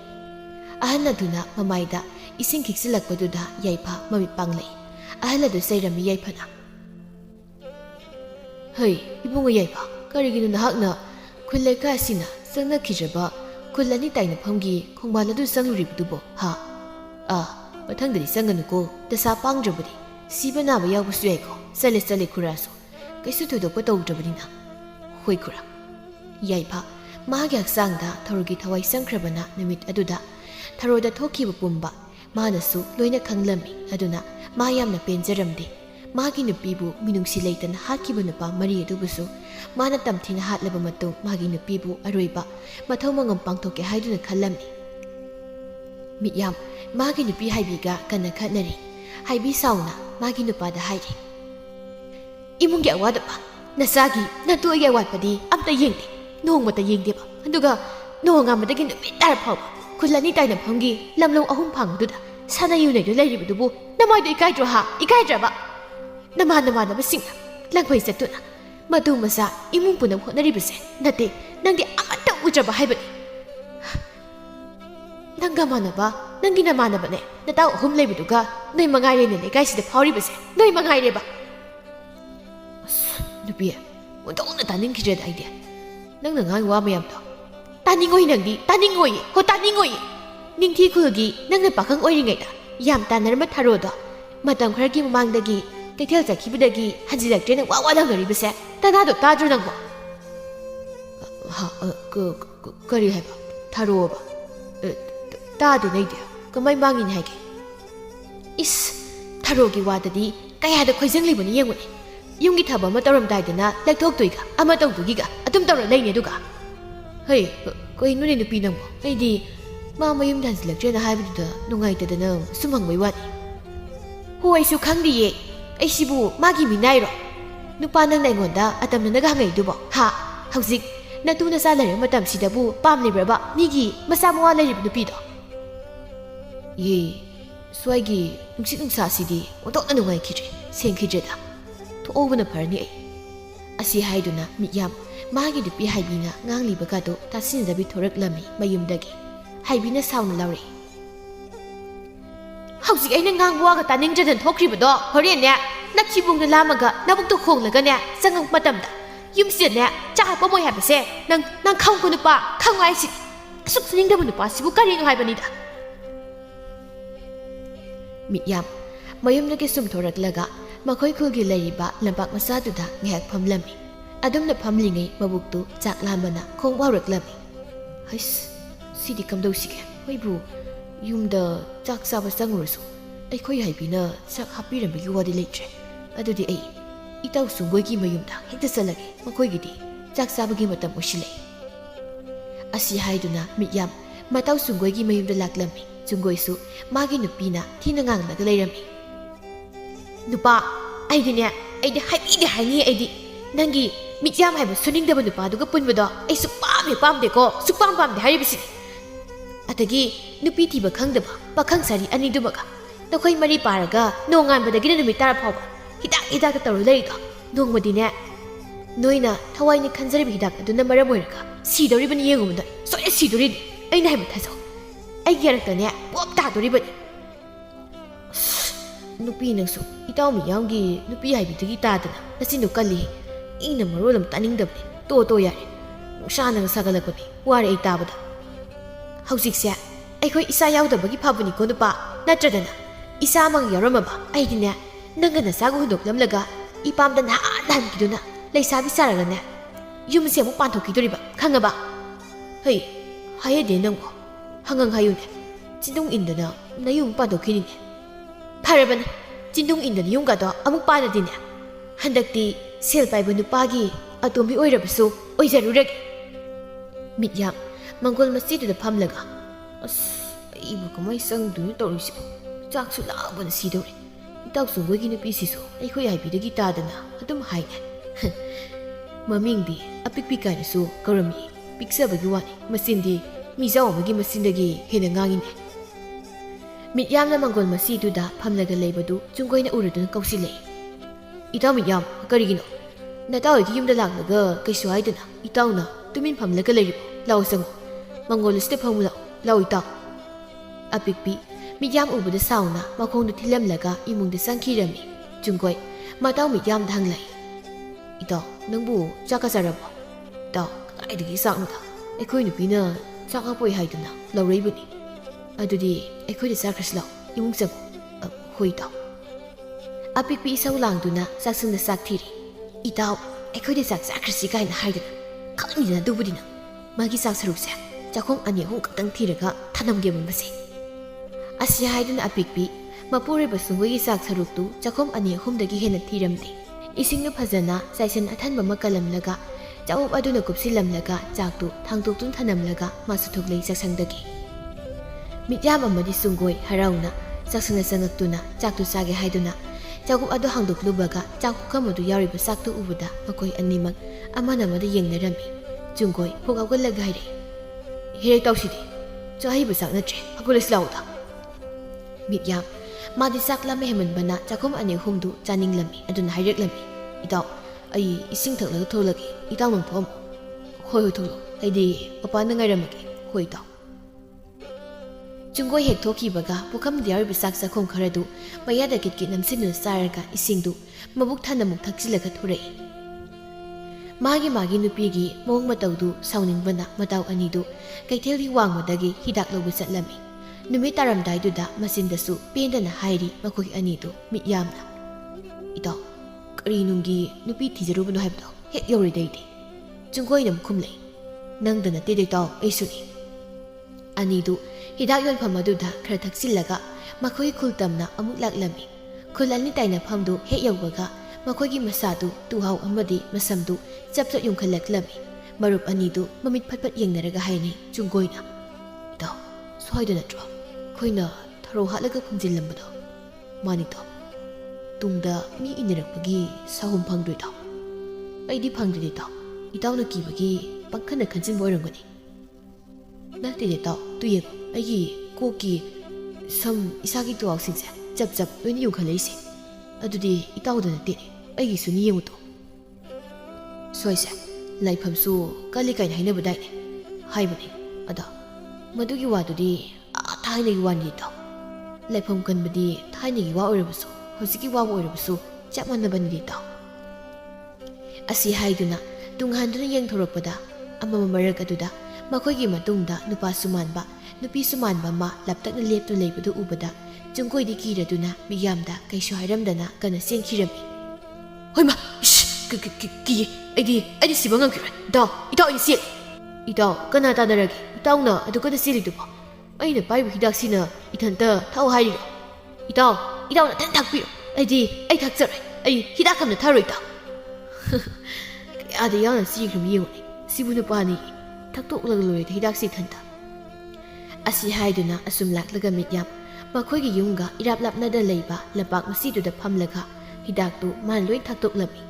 Speaker 1: Ahanaduna mamaida ising khiksilakpaduda Yaipa mami panglai. Ahaladu sairami Yaipana. Hey ibunga Yaipa kariginu nahakna khuleka asina sangna khijaba khulani taina phamgi khongbaladu sangluribudubo ha mathangdari sanganuko dasa pangdrabadi sibana ba yawbusu yaiko sale khuraso kaisu thoidokpa tawdrabadina. Hoi khura Yaipa magi haksangda Tharogi thawai sangkhrabana numit aduda Tharoda thokiba pumba manasu loina khanglami aduna ma yamna penjaramde. Magi nupibu minungsi leitana hatkiba nupa mari adubusu mana tamthina hatlaba matung magi nupibu aroiba mathau mangam pangthoke haiduna khallamni. Miyam magi nupi haibiga kana khatnari haibi sauna magi nupada hairi. Imunggi awadapa nasagi natuage awatpadi amta yengde nongmata yengdeba aduga nongamadagi numit tar phawba khulani taina phamgi lamlo ahum phangduda sanayunaidu leiribudubu namaidu ikaidro ha ikaidra Namana basingna langpai satuna madu masa imung punam hotnaribase nate nangdi amata udraba haibani. Nangga manaba nangi namanaba ne nataw ahum leibuduga noi mangaire ne legaisida phawribase noi mangaire ba. Nupi undona taninkhijed idea nangna ngai wa mayam to taningoi nangdi taningoi ho taningoi ningthi khulgi nangna pakhang oiringaida yam tanarma Tharodo matam khargi mamangdagi Kaitel zakibudagi hanjilaktrena wa dangaribase tadado tadro nangbo. Ha kari haiba Tharoba tade naide kamai mangin haige. Is Tharogi wadadi kayada khoijanglibani yenguni yumgi thaba ma tawramdaidana lekthoktoiga ama tawdugiga atum tawra leine duga เฮ้ยก็เห็นนู่นนี่ปีนังบ่ไอ้ดีมาไม่ยุ่งดันสิลักเจนะให้ไปดูเถอะนุ่งไงแต่เดินสมองไว้วันหัวไอ้สุขังดีไอ้ชิบูมากี่มีนายหรอนุปานังในงอนดาอาตมนันก็ไงดูบ่ฮะเฮาซิกนัตูน่าซาเลยมาตามสิดาบูปามเลยบะนี่กี่มาซามัวเลยนุปีดอเย่สวยกี่นุ่งสินุ่งซาสิดีวันต้องนุ่งไงคิดเสียงคิดจ้ะทุกโอวันน่ะพานี่อาศัยให้ดูนะมิยามมากี่ดูปีให้บีน่ะงางลีบกาโตตัดสินจะไปทรกลามีมายุ่มดักให้บีน่ะสาวน์ลาวรีเฮาซิกไอ้นั่งงางบัวกับตานิ่งจะเดินทอกครีบดอเฮาเรียนเนี่ยนักชิบุงเดินลามันก็นับบุกตุกคงเลยกันเนี่ยสังงมาดำดายุ่มเสียเนี่ยจ้าป้าโมยหายไปเสียนางเข้าคนนุปะเข้าไงสิสุดสิ่งเดียวนุปะสิบุการีนุหายไปนี่ด่ามิยามมายุ่มนักสุ่มทรกละกะมาค่อยคุยกันเลยบะลำบากมาซาดุดาแงกพัมลำมีอดมนับพัมลิงไงมาบุกตุจากลามันนะคงว่ารักลำมีเฮ้ยสิดิคำดูสิแกไม่บูยุ่มเดอจากซาบสังรู้สุไอ้ค่อยหายไปเนอะจากฮับปี้เรื่องไปว่าได้เลยจ้ะอดูดิไอ้อีเต้าสูงกว่ากี่มายุ่มด่าเห็นแต่สลักมาค่อยกี่ดีจากซาบกี่มาตั้งมุชิเลยอาศัยให้ดูนะมิยามมาเต้าสูงกว่ากี่มายุ่มได้ลักลำมีจุงกวยสุมากินุปีน่ะที่นางงามนักเลยรำมีนุปะไอ้เดียเนี่ยไอ้เดียให้อีเดียให้นี่ไอ้ดินั่งกี่มิยามให้มาสุนิงเดบันนุปะดูก็ปุ่นบัดไอ้สุปามเดี๋ยวปามเด็กก็สุปามเดี๋ยวให้ไปสิอัตกี้นุปีที่บักขังเดบบักขังสารีอันนี้ดูมั้งกันเราเคยมาดีปาร์กะน้องงานบัดกี้นั่นมีตาพอบ่ฮิดักก็ตลอดเลยก็น้องมาดีเนี่ยน้อยน่ะทว่านี่ขันซารีฮิดักดูนั่นมาเรื่องมวยกะสีดอริบันยังกูมันได้สวยสีดอริไอ้นายมันทัศน์ไอ้เกี่ยร์ตัวเนี่ยป๊อบตาดอริบันนุปีนังสุอีเต้ามีอย่างกี่นุปีให้บิดกี้ตาดนะนั่นสินุกัลลีอีน่ะมารู้ลำตานิ่งดับเลยโตยาเลยนุชานังสักละกันนี่ว่าไอ้ตาบัดเฮาสิกเสียไอ้คอยอิสายาวดับกี้พาบุญคนนุปะน่าจะเดนะอิสามังยารมาบ่ไอ้ดิเนี่ยนั่งกันนะสากุหุ่นดกลำละกะอีปามดันหาดันกิดูนะเลยสาบิสาระกันเนี่ยยุ่มเสียมุปานทกิดูริบะขังกะบ่เฮ้ยหายเดนังบ่หังงังหายุเนี่ยจินดงอินเดนะนายยุ่มปานทกินี่เนี่ยพาระบันจินดงอินเดนยุ่งกันต่ออามุปานดิเนี่ยฮันดักตีเซลไปบนนุปากีอาตัวมีอ้อยระเบิดสู้อ้อยจะรู้เรื่องมิดยามมังกรมัสยิดจะพัมละกะอีบุกไม่สั่งดูนี่ตัวรู้สิบจากสุดละบันสีดอร์เต้าสูงกว่ากินปีสิโซไอ้คุยให้ปีเด็กตาดนะอาตุ้มหายเนี่ยมามิงดีอปิกปิกกันสู้กระมีปิกเซอร์บกิวานี่มาสินดีมีเจ้ามากินมาสินเด็กเห็นงางินเนี่ยมิดยามและมังกรมัสยิดดูดาพัมละกันเลยบดูจุงก้อยน่าอุรดุนเกาสิเลยอีเต้ามิดยามกระดิกินน่าเต้าที่ยุ่งเดลังละก็กระสวยเดนะอีเต้าน่ะตุ้มินพัมละกันเลยเล่าสังมังกรสเตปพัมละเล่าอีเต้าอปิกปีมิยามอุบดสาวนะมาคงดูที่เล่มละกะอีมุงเดสังคีรมีจุงก้อยมาเต้ามิยามทางไหลอีต่อนังบูจากกษัตริย์บ่ต่อไอ้เด็กสักนะไอ้คุยหนูปีน่ะจากข้าป่วยหายตัวนะเราเรียบนี่อะดูดิไอ้คุยเดสักคริสเราอีมุงสังคุยต่ออปิกปีสาวหลังตัวนะสักซึ่งเดสักทีรีอีต่อไอ้คุยเดสักคริสกันหายตัวนะข้านี่นะดูบุดินะมากี่สักสรุปเสียจากคงอันนี้คงตั้งทีระกะท่านนำเกี่ยวมันมาสิอาศัยให้ดูนะอปิกปีมาพูดเรื่องสุงวิสักสรุปตัวจากคงอันนี้คงได้กี่เห็นทีรำดีอีสิ่งนู้พัฒนาใจเส้นท่านบ่มากะลำละกะจะอุบอดุนกุบสิลำละกะจากตัวทางตัวตุ้นท่านนำละกะมาสุดทุกเลยสักสังเดกีมิยามอมาดิสุงกวยฮาราอุนะสักสังสังตัวนะจากตัวสาเกให้ดูนะจากอุบอดุหางดุกลุบะกะจากคุกมาดูยาริบสักตัวอุบดามาคอยอันนี้มันอามานามาได้ยังในรำมีจุงกวยพวกเอาก็เลิกไงเลยเฮ้ยเต้าสิดีจะให้บุษนัดเจเขาก็เลยสลาวตามิยามมาดิสักลำไม่เห็นมันบรรณาจากคมอันนี้หุ่มดูจานิงลำมีอันดุนหายเรียกลำมีอีเต้าไอ้สิ่งถึงแล้วทุลักอีเต้าหนุ่มพร้อมคุยทุลุไอ้ดีป้าป้านั่งไงรำมีคุยเต้าจุงก้อยเหตุทุกขีบกะพวกคำเดียร์บิสักสักคงคาราดูมายาดกิดกินน้ำสิ้นเนื้อสารกะอีสิ่งดูมาบุกท่านน้ำมุกทักษิณกะทุเรศมากินุปีกีมองมาเต้าดูสาวนิงบรรณามาเต้าอันนี้ดูไก่เที่ยวที่วางมาดกีฮิดักเราบิสัตลำมีนุมิตารำได้ดูดามาสินเดสุเปลี่ยนเดนหายดีมาคุยอันนี้ดูมิยามนะอีต่อกรีนุงกีนุปีที่จะรู้บนหับดอกเฮ็ดยอริได้ดีจุงก้อยนำคุ้มเลยนั่งเดินเตะได้ต่อไอสุนีอันนี้ดูฮิดักย้อนพมาดูดาคราทักษิณละกะมาคุยคุลตำนะอมุลักลำมีคุลอันนี้ไตนะพามดูเฮ็ดยาวกะมาคุยกิมาสาดูตูเฮาอมดีมาซัมดูจับจะยุงขลักลำมี Marup anidu mamit patpat yengnaraga haini Chunggoina. Ito, soida natro. Koina tharo halaga phungjillambado. Mani to. Tungda mi inirakpagi sahum phangdui to. Aidi phangdri to. Itawna kibagi pangkhana khanjin boirangani. Nati de to tuye aigi koki sam isagi to aksingse chap chap loini yungkhalaisi. Adudi itawda nati aigi suni yengu to. Soise laifamsu kali kain hainabadai ne. Haibani ada madugi wadudi thainagi wani to. Laifam kanbadi thainagi wa oirabasu hosiki wa oirabasu chap manabani to. Asi haiduna tunghanduna yengthorakpada amama marak aduda makoigi matungda nupa sumanba nupi sumanba ma laptakna leptu leibadu ubada Chunggoidi kiraduna miyamda kaisu hairamdana kana senkhirami. Hoima ki aidi siba ngamkira itaw ini sil itaw kana tadaragi itawna adu kana siliduba aina paibu hidaksina ithanta thau hairiro itawna tan thakpiro ai thakcharai ai hidakamna tharoi taw ada yana sikhram yengoni sibuna pani thaktoklaga loi hidaksi thanta asi haiduna asum laklaga mityam makhoigi yunga irap lapnada leiba lapak masiduda phamlaga hidaktu man loi thaktoklami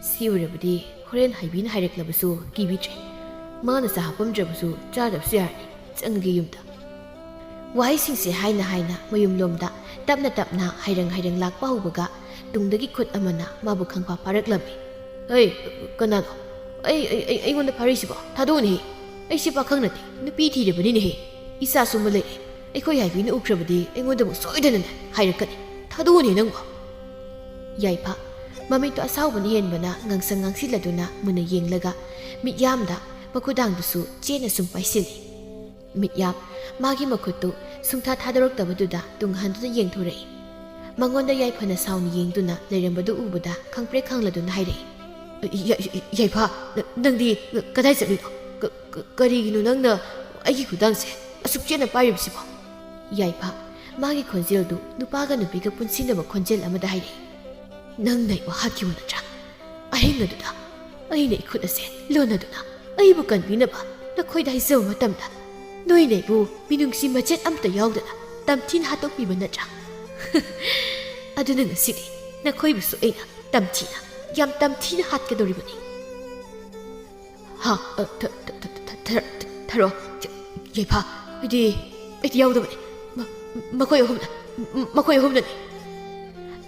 Speaker 1: siurabadi horen haibin haireklabasu kibitre mana sahapamdrabasu chadabsu yarni changgi yumda wahai singse haina mayum lomda tapna hairang lakpa hubaga tungdagi khut amana mabu khangpa paraklami hey kanano ai ngonda parisibo thadoni ai sipa khangnati nupi thirabani ne isa sumale aikoi haibin ukrabadi aingonda mu soidana hairakani thadoni nangwa yaipa Mamito asawbani henbana ngangsang ngangsiladuna muna yenglaga mityamda makudangdusu chena sumpaisili. Mityam magi makutu sungtha thadoroktabaduda tunghanduna yengthorei. Mangonda yaipana sawni yengduna leirambadu ubada khangpre khangladuna hairei. Yaipa nangdi kadai chatlino karigino nangna aigi khudangse asuk chena pairibsibo. Yaipa magi khonjeldu nupaga nupiga punsinaba khonjel amada hairei. Nang nai wa hakki wana tra ahinga duda aina ikhut ase lona duna aibu kanbinaba nakhoi dai zo matamda noi nei bu minungsi machet amta yaudana tamthin hatokpiba natra aduna ngasidi nakhoi busu aina tamthina yam tamthina hatkadoribani ha tharo yaipa idi yaudabani makhoi homna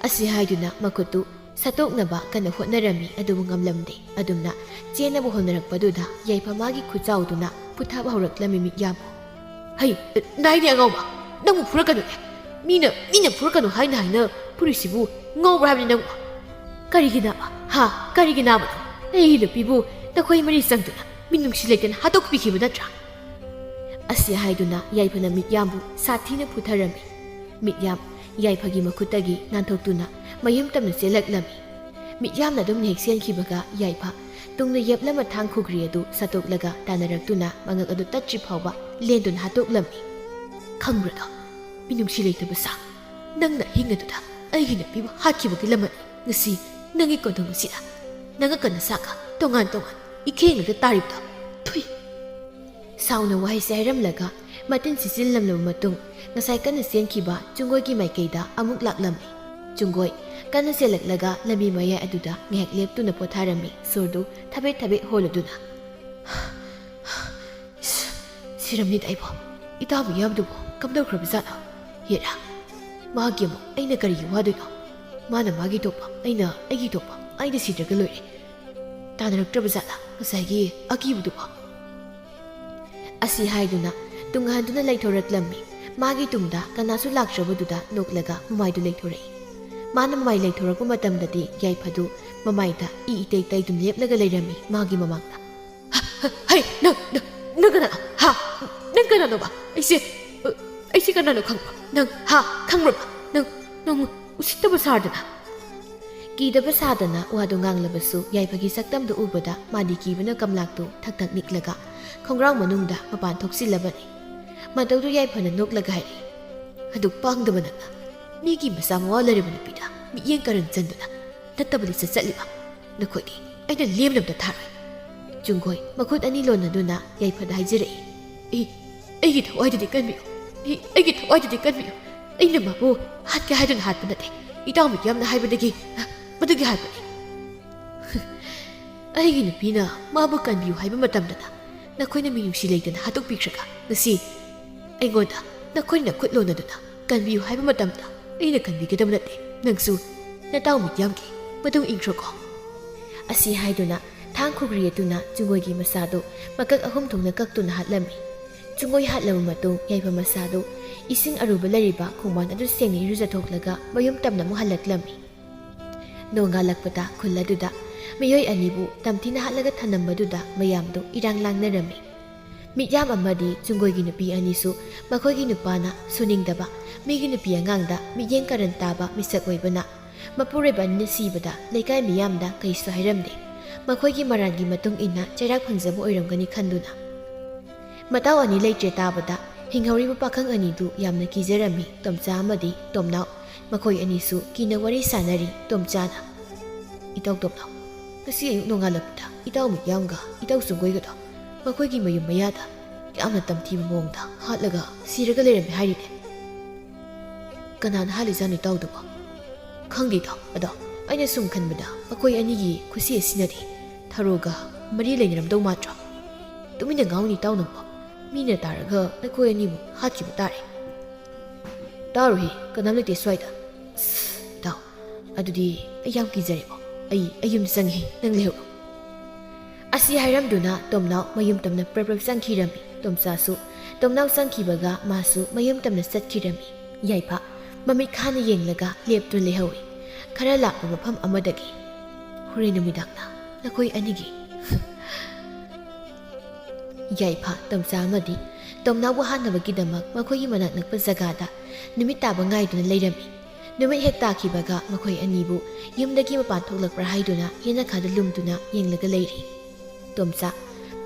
Speaker 1: Asi haiduna makutu satoknaba kana hotnarami adubu ngamlamde adumna chenabu honarakpaduda yaipamagi khuchauduna puthaba horaklami mityabu hai naini angauba nangbu phurakanu mina phurakanu haina purisibu ngobra habni nang kariginaba kariginaba ei lupibu nakhoi mari sangduna minungsi leiten hatok pikhibu natra Asi haiduna yaipana mityambu sathina putharami mityam Yaipagi makutagi nanthokuna mayum tamna selaklami mityamna dum hek senkibaga yaipa tungna yeplama thangkhugri adu satoklaga tanaraktuna mangak adu tatri phawba lendun hatoklami khangrada minungsi leitaba sa nangna hingaduda aigina piba hakibagi lamani ngasi nangi kodong sida nanga kana saka tongan ikhenga taribda thui sauna wahai sairamlaga matin sisillamlama matung ngasai kana senkiba Chunggoigi maikeida amuk laklami Chunggoi kana selaklaga lami maya aduda ngehek leptuna potharami surdu thabe holaduna siramni daibo itabu yabdubo kamdokrabizana yera magiyamo aina kari waduno mana magi topa aina aigi topa aida sidraga loire tanarakrabizana ngasai akibuduba Asi haiduna tunghanduna laithoraklami Magi tungda kanasu lakshabaduda noklaga mamaidu leithorei. Mana mamai leithorakpa matamdadi yaipadu mamaida itei dum leplaga leirami magi mamangda. Hai nang kana nang kana no ba aisi kana no khangba nang khangba nang usittaba sardana kidaba sadana wadu nganglabasu yaipagi saktamdu ubada madi kibana kamlaktu thak niklaga khongrang manungda mapan thoksilabani Madaudu yaipana noklaga hairi aduk pangdabana migi masamawa laribana pida miyeng karang chanduna natabali sa saliba nakhodi aina lemnamda tharoi ꯆꯨꯡꯒꯣꯏ ꯃꯈꯨꯠ ꯑꯅꯤ ꯂꯣꯟꯅꯗꯨꯅ ꯌꯥꯏꯐꯗ ꯍꯥꯏꯖꯔꯛꯏ꯫ ꯑꯩꯒꯤ ꯊꯋꯥꯏꯗꯗꯤ ꯀꯟꯕꯤꯌꯨ, ꯑꯩꯒꯤ ꯊꯋꯥꯏꯗꯗꯤ ꯀꯟꯕꯤꯌꯨ, ꯑꯩꯅ ꯃꯥꯕꯨ ꯍꯥꯠꯀꯦ ꯍꯥꯏꯗꯨꯅ ꯍꯥꯠꯄ ꯅꯠꯇꯦ, ꯏꯇꯥꯎ ꯌꯥꯝꯅ ꯍꯥꯏꯕꯗꯒꯤ ꯃꯗꯨꯒꯤ ꯍꯥꯠꯄꯅꯤ꯫ ꯑꯩꯒꯤ ꯅꯨꯄꯤꯅ ꯃꯥꯕꯨ ꯀꯟꯕꯤꯌꯨ ꯍꯥꯏꯕ ꯃꯇꯝꯗꯅ ꯅꯈꯣꯏꯅ ꯃꯤꯅꯨꯡꯁꯤ ꯂꯩꯇꯅ ꯍꯥꯠꯇꯣꯛꯄꯤꯈ꯭ꯔꯒ ꯉꯁꯤ ꯑꯩꯉꯣꯟꯗ ꯅꯈꯣꯏꯅ ꯈꯨꯠ ꯂꯣꯟꯅꯗꯨꯅ ꯀꯟꯕꯤꯌꯨ ꯍꯥꯏꯕ ꯃꯇꯝꯗ ꯑꯩꯅ ꯀꯟꯕꯤꯒꯗꯕ ꯅꯠꯇꯦ꯫ ꯅꯪꯁꯨ ꯅꯇꯥꯎ ꯃꯤꯠꯌꯥꯝꯒꯤ ꯃꯇꯨꯡ ꯏꯟꯈ꯭ꯔꯣꯀꯣ꯫ ꯑꯁꯤ ꯍꯥꯏꯗꯨꯅ ꯊꯥꯡ ꯈꯨꯒ꯭ꯔꯤ ꯑꯗꯨꯅ ꯆꯨꯡꯒꯣꯏꯒꯤ ꯃꯁꯥꯗꯨ ꯃꯀꯛ ꯑꯍꯨꯝ ꯊꯣꯛꯅ ꯀꯛꯇꯨꯅ ꯍꯥꯠꯂꯝꯃꯤ꯫ ꯆꯨꯡꯒꯣꯏ ꯍꯥꯠꯂꯕ ꯃꯇꯨꯡ ꯌꯥꯏꯐ ꯃꯁꯥꯗꯨ ꯏꯁꯤꯡ ꯑꯔꯨꯕ ꯂꯩꯔꯤꯕ ꯈꯣꯡꯕꯥꯟ ꯑꯗꯨ ꯁꯦꯡꯅ ꯏꯔꯨꯖꯊꯣꯛꯂꯒ ꯃꯌꯨꯝ ꯇꯝꯅ ꯑꯃꯨꯛ ꯍꯜꯂꯛꯂꯝꯃꯤ꯫ ꯅꯣꯡꯉꯥꯜꯂꯛꯄꯗ ꯈꯨꯜ ꯑꯗꯨꯗ ꯃꯤꯑꯣꯏ ꯑꯅꯤꯕꯨ ꯇꯝꯊꯤꯅ ꯍꯥꯠꯂꯒ ꯊꯅꯝꯕꯗꯨꯗ ꯃꯌꯥꯝꯗꯨ ꯏꯔꯥꯡ ꯂꯥꯡꯅꯔꯝꯃꯤ꯫ ꯃꯤꯠꯌꯥꯝ ꯑꯃꯗꯤ ꯆꯨꯡꯒꯣꯏꯒꯤ ꯅꯨꯄꯤ ꯑꯅꯤꯁꯨ ꯃꯈꯣꯏꯒꯤ ꯅꯨꯄꯥꯅ ꯁꯨꯅꯤꯡꯗꯕ ꯃꯤꯒꯤ ꯅꯨꯄꯤ ꯑꯉꯥꯡꯗ ꯃꯤꯠꯌꯦꯡ ꯀꯔꯟ ꯇꯥꯕ ꯃꯤꯁꯛ ꯑꯣꯏꯕꯅ ꯃꯄꯨꯔꯣꯏꯕ ꯑꯅꯤꯅ ꯁꯤꯕꯗ ꯂꯩꯀꯥꯏ ꯃꯤꯌꯥꯝꯗ ꯀꯩꯁꯨ ꯍꯥꯏꯔꯝꯗꯦ꯫ ꯃꯈꯣꯏꯒꯤ ꯃꯔꯥꯟꯒꯤ ꯃꯇꯨꯡ ꯏꯟꯅ ꯆꯩꯔꯥꯛ ꯐꯪꯖꯕ ꯑꯣꯏꯔꯝꯒꯅꯤ ꯈꯟꯗꯨꯅ꯫ ꯃꯇꯥꯎ ꯑꯅꯤ ꯂꯩꯇ꯭ꯔꯦ ꯇꯥꯕꯗ ꯍꯤꯡꯍꯧꯔꯤꯕ ꯄꯥꯈꯪ ꯑꯅꯤꯗꯨ ꯌꯥꯝꯅ ꯀꯤꯖꯔꯝꯃꯤ꯫ ꯇꯣꯝꯆꯥ ꯑꯃꯗꯤ ꯇꯣꯝꯅꯥꯎ ꯃꯈꯣꯏ ꯑꯅꯤꯁꯨ ꯀꯤꯅ ꯋꯥꯔꯤ ꯁꯥꯟꯅꯔꯤ꯫ ꯇꯣꯝꯆꯥꯅ ꯏꯇꯥꯎ ꯇꯣꯝꯅꯥꯎ, ꯉꯁꯤ ꯑꯌꯨꯛ ꯅꯣꯡꯉꯥꯜꯂꯛꯄꯗ ꯏꯇꯥꯎ ꯃꯤꯠꯌꯥꯝꯒ ꯏꯇꯥꯎ ꯆꯨꯡꯒꯣꯏꯒꯗꯣ ꯃꯈꯣꯏꯒꯤ ꯃꯌꯨꯝ ꯃꯌꯥꯗ ꯌꯥꯝꯅ ꯇꯝꯊꯤꯕ ꯃꯑꯣꯡꯗ ꯍꯥꯠꯂꯒ ꯁꯤꯔꯒ ꯂꯩꯔꯝꯃꯦ ꯍꯥꯏꯔꯤꯅꯦ꯫ ꯀꯅꯥꯅ ꯍꯥꯠꯂꯤꯖꯥꯠꯅꯣ ꯏꯇꯥꯎꯗꯨꯕꯣ? ꯈꯪꯗꯦ ꯏꯇꯥꯎ, ꯑꯗꯣ ꯑꯩꯅ ꯁꯨꯝ ꯈꯟꯕꯗ ꯃꯈꯣꯏ ꯑꯅꯤꯒꯤ ꯈꯨꯠꯁꯤ ꯑꯁꯤꯅꯗꯤ ꯊꯔꯣꯒ ꯃꯔꯤ ꯂꯩꯅꯔꯝꯗꯧ ꯃꯥꯟꯗ꯭ꯔꯣ? ꯇꯨꯃꯤꯟꯅ ꯉꯥꯎꯅꯤ ꯏꯇꯥꯎ ꯅꯪꯕꯣ, ꯃꯤꯅ ꯇꯥꯔꯒ ꯅꯈꯣꯏ ꯑꯅꯤꯕꯨ ꯍꯥꯠꯈꯤꯕ ꯇꯥꯔꯦ꯫ ꯇꯥꯔꯣꯏ, ꯀꯅꯥꯝ ꯂꯩꯇꯦ ꯁ꯭ꯋꯥꯏꯗ꯫ ꯏꯇꯥꯎ, ꯑꯗꯨꯗꯤ ꯑꯩ ꯌꯥꯝ ꯀꯤꯖꯔꯦꯕꯣ, ꯑꯩ ꯌꯨꯝꯗ ꯆꯪꯉꯤ, ꯅꯪ ꯂꯩꯍꯧꯔꯣ꯫ ꯑꯁꯤ ꯍꯥꯏꯔꯝꯗꯨꯅ ꯇꯣꯝꯅꯥꯎ ꯃꯌꯨꯝ ꯇꯝꯅ ꯄ꯭ꯔꯞ ꯆꯪꯈꯤꯔꯝꯃꯤ꯫ ꯇꯣꯝꯆꯥꯁꯨ ꯇꯣꯝꯅꯥꯎ ꯆꯪꯈꯤꯕꯒ ꯃꯥꯁꯨ ꯃꯌꯨꯝ ꯇꯝꯅ ꯆꯠꯈꯤꯔꯝꯃꯤ꯫ ꯌꯥꯏꯐ ꯃꯃꯤꯠ ꯈꯥꯅ ꯌꯦꯡꯂꯒ ꯂꯦꯞꯇꯨꯅ ꯂꯩꯍꯧꯏ ꯈꯔ ꯂꯥꯞꯄ ꯃꯐꯝ ꯑꯃꯗꯒꯤ꯫ ꯍꯣꯔꯦꯟ ꯅꯨꯃꯤꯗꯥꯡꯅ ꯅꯈꯣꯏ ꯑꯅꯤꯒꯤ ꯌꯥꯏꯐ ꯇꯣꯝꯆꯥ ꯑꯃꯗꯤ ꯇꯣꯝꯅꯥꯎꯕꯨ ꯍꯥꯠꯅꯕꯒꯤꯗꯃꯛ ꯃꯈꯣꯏꯒꯤ ꯃꯅꯥꯛ ꯅꯛꯄ ꯖꯒꯥꯗ ꯅꯨꯃꯤꯠ ꯇꯥꯕ ꯉꯥꯏꯗꯨꯅ ꯂꯩꯔꯝꯃꯤ꯫ ꯅꯨꯃꯤꯠ ꯍꯦꯛ ꯇꯥꯈꯤꯕꯒ ꯃꯈꯣꯏ ꯑꯅꯤꯕꯨ ꯌꯨꯝꯗꯒꯤ ꯃꯄꯥꯟ ꯊꯣꯛꯂꯛꯄ꯭ꯔꯥ ꯍꯥꯏꯗꯨꯅ ꯌꯦꯅꯈꯥꯗ ꯂꯨꯝꯗꯨꯅ ꯌꯦꯡꯂꯒ ꯂꯩꯔꯤ꯫ ꯇꯣꯝꯆꯥ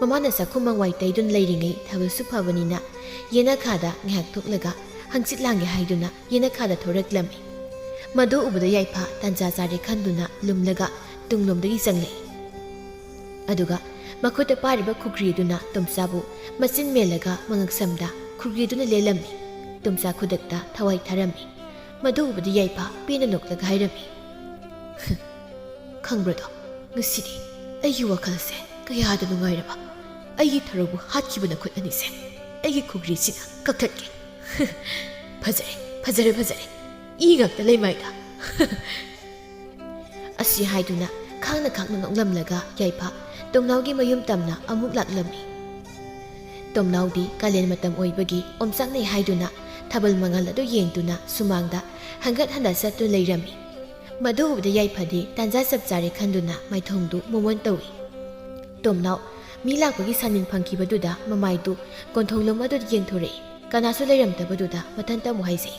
Speaker 1: ꯃꯃꯥꯅ ꯆꯥꯛꯈꯨꯝ ꯃꯪꯋꯥꯏ ꯇꯩꯗꯨꯅ ꯂꯩꯔꯤꯉꯩ ꯊꯕꯛꯁꯨ ꯐꯕꯅꯤꯅ ꯌꯦꯅꯈꯥꯗ ꯉꯥꯏꯍꯥꯛ ꯊꯣꯛꯂꯒ ꯍꯪꯆꯤꯠ ꯂꯥꯡꯒꯦ ꯍꯥꯏꯗꯨꯅ ꯌꯦꯅꯈꯥꯗ ꯊꯣꯔꯛꯂꯝꯃꯤ꯫ ꯃꯗꯨ ꯎꯕꯗ ꯌꯥꯏꯐ ꯇꯥꯟꯖꯥ ꯆꯥꯔꯦ ꯈꯟꯗꯨꯅ ꯂꯨꯝꯂꯒ ꯇꯨꯡꯂꯣꯝꯗꯒꯤ ꯆꯪꯂꯛꯏ꯫ ꯑꯗꯨꯒ ꯃꯈꯨꯠꯇ ꯄꯥꯏꯔꯤꯕ ꯈꯨꯒ꯭ꯔꯤ ꯑꯗꯨꯅ ꯇꯣꯝꯆꯥꯕꯨ ꯃꯆꯤꯟ ꯃꯦꯜꯂꯒ ꯃꯉꯛꯁꯝꯗ ꯈꯨꯒ꯭ꯔꯤ ꯑꯗꯨꯅ ꯂꯦꯜꯂꯝꯃꯤ꯫ ꯇꯣꯝꯆꯥ ꯈꯨꯗꯛꯇ ꯊꯋꯥꯏ ꯊꯥꯔꯝꯃꯤ꯫ ꯃꯗꯨ ꯎꯕꯗ ꯌꯥꯏꯐ ꯄꯦꯟꯅ ꯅꯣꯛꯂꯒ ꯍꯥꯏꯔꯝꯃꯤ, ꯈꯪꯕ꯭ꯔꯗꯣ, ꯉꯁꯤꯗꯤ ꯑꯩꯒꯤ ꯋꯥꯈꯜꯁꯦ ꯀꯌꯥꯗ ꯅꯨꯡꯉꯥꯏꯔꯕ꯫ ꯑꯩꯒꯤ ꯊꯔꯣꯕꯨ ꯍꯥꯠꯈꯤꯕ ꯅꯈꯨꯠ ꯑꯅꯤꯁꯦ ꯑꯩꯒꯤ ꯈꯨꯒ꯭ꯔꯤꯁꯤꯅ ꯀꯛꯊꯠꯀꯦ꯫ ꯐꯖꯔꯦ, ꯐꯖꯔꯦ, ꯐꯖꯔꯦ, ꯏ ꯉꯥꯛꯇ ꯂꯩꯃꯥꯏꯗ꯫ ꯑꯁꯤ ꯍꯥꯏꯗꯨꯅ ꯈꯥꯡꯅ ꯈꯥꯡꯅ ꯅꯣꯛꯂꯝꯂꯒ ꯌꯥꯏꯐ ꯇꯣꯝꯅꯥꯎꯒꯤ ꯃꯌꯨꯝ ꯇꯝꯅ ꯑꯃꯨꯛ ꯂꯥꯛꯂꯝꯃꯤ꯫ ꯇꯣꯝꯅꯥꯎꯗꯤ ꯀꯥꯂꯦꯟ ꯃꯇꯝ ꯑꯣꯏꯕꯒꯤ ꯑꯣꯝꯆꯥꯛꯅꯩ ꯍꯥꯏꯗꯨꯅ ꯊꯥꯕꯜ ꯃꯉꯥꯜ ꯑꯗꯨ ꯌꯦꯡꯗꯨꯅ ꯁꯨꯃꯥꯡꯗ ꯍꯟꯒꯠ ꯍꯟꯗ ꯆꯠꯇꯨꯅ ꯂꯩꯔꯝꯃꯤ꯫ ꯃꯗꯨ ꯎꯕꯗ ꯌꯥꯏꯐꯗꯤ ꯇꯥꯟꯖꯥ ꯆꯞ ꯆꯥꯔꯦ ꯈꯟꯗꯨꯅ ꯃꯥꯏꯊꯣꯡꯗꯨ ꯃꯣꯃꯣꯟ ꯇꯧꯏ꯫ ꯇꯣꯝꯅꯥꯎ ꯃꯤ ꯂꯥꯛꯄꯒꯤ ꯁꯥꯃꯤꯟ ꯐꯪꯈꯤꯕꯗꯨꯗ ꯃꯃꯥꯏꯗꯨ ꯀꯣꯟꯊꯣꯡꯂꯣꯝ ꯑꯗꯨꯗ ꯌꯦꯡꯊꯣꯔꯛꯏ꯫ ꯀꯅꯥꯁꯨ ꯂꯩꯔꯝꯗꯕꯗꯨꯗ ꯃꯊꯟꯇ ꯑꯃꯨꯛ ꯍꯥꯏꯖꯩ,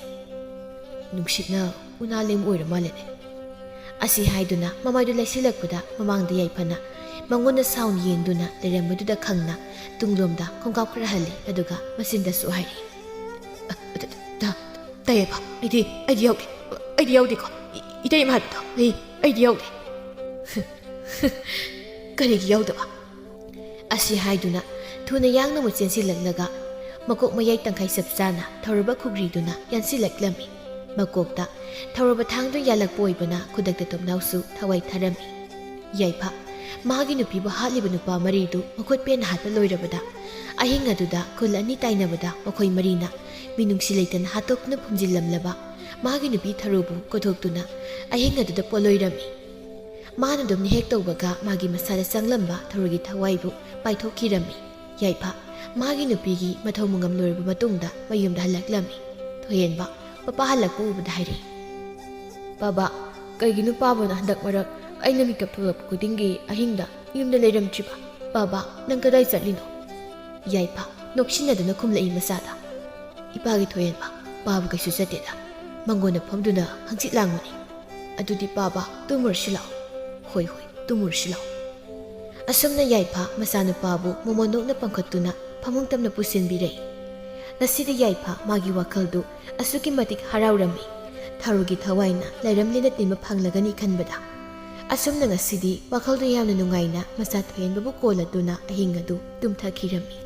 Speaker 1: ꯅꯨꯡꯁꯤꯠꯅ ꯎꯅꯥ ꯂꯦꯡꯕ ꯑꯣꯏꯔ ꯃꯥꯜꯂꯦꯅꯦ꯫ ꯑꯁꯤ ꯍꯥꯏꯗꯨꯅ ꯃꯃꯥꯏꯗꯨ ꯂꯩꯁꯤꯜꯂꯛꯄꯗ ꯃꯃꯥꯡꯗ ꯌꯥꯏꯐꯅ ꯃꯉꯣꯟꯗ ꯁꯥꯎꯅ ꯌꯦꯡꯗꯨꯅ ꯂꯩꯔꯝꯕꯗꯨꯗ ꯈꯪꯅ ꯇꯨꯡꯂꯣꯝꯗ ꯈꯣꯡꯀꯥꯞ ꯈꯔ ꯍꯜꯂꯤ꯫ ꯑꯗꯨꯒ ꯃꯆꯤꯟꯗꯁꯨ ꯍꯥꯏꯔꯤ, ꯇꯥꯏꯌꯦꯕ, ꯑꯩꯗꯤ ꯌꯥꯎꯗꯦꯀꯣ, ꯏꯇꯩꯃ ꯍꯥꯏꯕꯗꯣ ꯑꯩꯗꯤ ꯌꯥꯎꯗꯦ꯫ ꯀꯔꯤꯒꯤ ꯌꯥꯎꯗꯕ? ꯑꯁꯤ ꯍꯥꯏꯗꯨꯅ ꯊꯨꯅ ꯌꯥꯡꯅ ꯑꯃꯨꯛ ꯆꯦꯟꯁꯤꯜꯂꯛꯂꯒ ꯃꯀꯣꯛ ꯃꯌꯥꯏ ꯇꯪꯈꯥꯏ ꯆꯞ ꯆꯥꯅ ꯊꯧꯔꯕ ꯈꯨꯒ꯭ꯔꯤꯗꯨꯅ ꯌꯥꯟꯁꯤꯜꯂꯛꯂꯝꯃꯤ꯫ ꯃꯀꯣꯛꯇ ꯊꯧꯔꯕ ꯊꯥꯡꯗꯨ ꯌꯥꯜꯂꯛꯄ ꯑꯣꯏꯕꯅ ꯈꯨꯗꯛꯇ ꯇꯣꯝꯅꯥꯎꯁꯨ ꯊꯋꯥꯏ ꯊꯥꯔꯝꯃꯤ꯫ ꯌꯥꯏꯐ ꯃꯥꯒꯤ ꯅꯨꯄꯤꯕꯨ ꯍꯥꯠꯂꯤꯕ ꯅꯨꯄꯥ ꯃꯔꯤꯗꯨ ꯃꯈꯨꯠ ꯄꯦꯟꯅ ꯍꯥꯠꯄ ꯂꯣꯏꯔꯕꯗ ꯑꯍꯤꯡ ꯑꯗꯨꯗ ꯈꯨꯜ ꯑꯅꯤ ꯇꯥꯏꯅꯕꯗ ꯃꯈꯣꯏ ꯃꯔꯤꯅ ꯃꯤꯅꯨꯡꯁꯤ ꯂꯩꯇꯅ ꯍꯥꯠꯇꯣꯛꯇꯨꯅ ꯐꯨꯝꯖꯤꯜꯂꯝꯂꯕ ꯃꯥꯒꯤ ꯅꯨꯄꯤ ꯊꯔꯣꯕꯨ ꯀꯣꯊꯣꯛꯇꯨꯅ ꯑꯍꯤꯡ ꯑꯗꯨꯗ ꯄꯣꯠꯂꯣꯏꯔꯝꯃꯤ꯫ ꯃꯥꯅ ꯑꯗꯨꯝꯅ ꯍꯦꯛ ꯇꯧꯕꯒ ꯃꯥꯒꯤ ꯃꯁꯥꯗ ꯆꯪꯂꯝꯕ ꯊꯔꯣꯒꯤ ꯊꯋꯥꯏꯕꯨ ꯄꯥꯏꯊꯣꯛꯈꯤꯔꯝꯃꯤ꯫ ꯌꯥꯏꯐ ꯃꯥꯒꯤ ꯅꯨꯄꯤꯒꯤ ꯃꯊꯧ ꯃꯉꯝ ꯂꯣꯏꯔꯕ ꯃꯇꯨꯡꯗ ꯃꯌꯨꯝꯗ ꯍꯜꯂꯛꯂꯝꯃꯤ꯫ ꯊꯣꯏꯍꯦꯟꯕ ꯃꯄꯥ ꯍꯜꯂꯛꯄ ꯎꯕꯗ ꯍꯥꯏꯔꯛꯏ, ꯕꯥꯕꯥ, ꯀꯩꯒꯤꯅꯣ ꯄꯥꯕꯅ ꯍꯟꯗꯛ ꯃꯔꯛ ꯑꯩꯅ ꯃꯤꯀꯞ ꯊꯣꯛꯂꯛꯄ ꯈꯨꯗꯤꯡꯒꯤ ꯑꯍꯤꯡꯗ ꯌꯨꯝꯗ ꯂꯩꯔꯝꯗ꯭ꯔꯤꯕ? ꯕꯥꯕꯥ, ꯅꯪ ꯀꯗꯥꯏ ꯆꯠꯂꯤꯅꯣ? ꯌꯥꯏꯐ ꯅꯣꯛꯁꯤꯟꯅꯗꯨꯅ ꯈꯨꯝꯂꯛꯏ ꯃꯆꯥꯗ, ꯏꯄꯥꯒꯤ ꯊꯣꯏꯍꯦꯟꯕ, ꯄꯥꯕ ꯀꯩꯁꯨ ꯆꯠꯇꯦꯗ, ꯃꯪꯒꯣꯟꯗ ꯐꯝꯗꯨꯅ ꯍꯪꯆꯤꯠ ꯂꯥꯡꯕꯅꯤ꯫ ꯑꯗꯨꯗꯤ ꯄꯥꯕ ꯇꯨꯝꯃꯨꯔꯁꯤ ꯂꯥꯛꯑꯣ꯫ ꯍꯣꯏ ꯇꯨꯝꯃꯨꯔꯁꯤ ꯂꯥꯛꯑꯣ꯫ ꯑꯁꯨꯝꯅ ꯌꯥꯏꯐ ꯃꯆꯥꯅꯨꯄꯥꯕꯨ ꯃꯣꯃꯣꯟ ꯅꯣꯛꯅ ꯄꯥꯡꯈꯠꯇꯨꯅ ꯐꯃꯨꯡ ꯇꯝꯅ ꯄꯨꯁꯤꯟꯕꯤꯔꯛꯏ꯫ ꯉꯁꯤꯗꯤ ꯌꯥꯏꯐ ꯃꯥꯒꯤ ꯋꯥꯈꯜꯗꯨ ꯑꯁꯨꯛꯀꯤ ꯃꯇꯤꯛ ꯍꯔꯥꯎꯔꯝꯃꯤ꯫ ꯊꯔꯣꯒꯤ ꯊꯋꯥꯏꯅ ꯂꯩꯔꯝ ꯂꯦꯟꯅ ꯇꯤꯟꯕ ꯐꯪꯂꯒꯅꯤ ꯈꯟꯕꯗ ꯑꯁꯨꯝꯅ ꯉꯁꯤꯗꯤ ꯋꯥꯈꯜꯗ ꯌꯥꯝꯅ ꯅꯨꯡꯉꯥꯏꯅ ꯃꯆꯥ ꯊꯣꯏꯍꯟꯕꯕꯨ ꯀꯣꯜꯂꯗꯨꯅ ꯑꯍꯤꯡ ꯑꯗꯨ ꯇꯨꯝꯊꯈꯤꯔꯝꯃꯤ꯫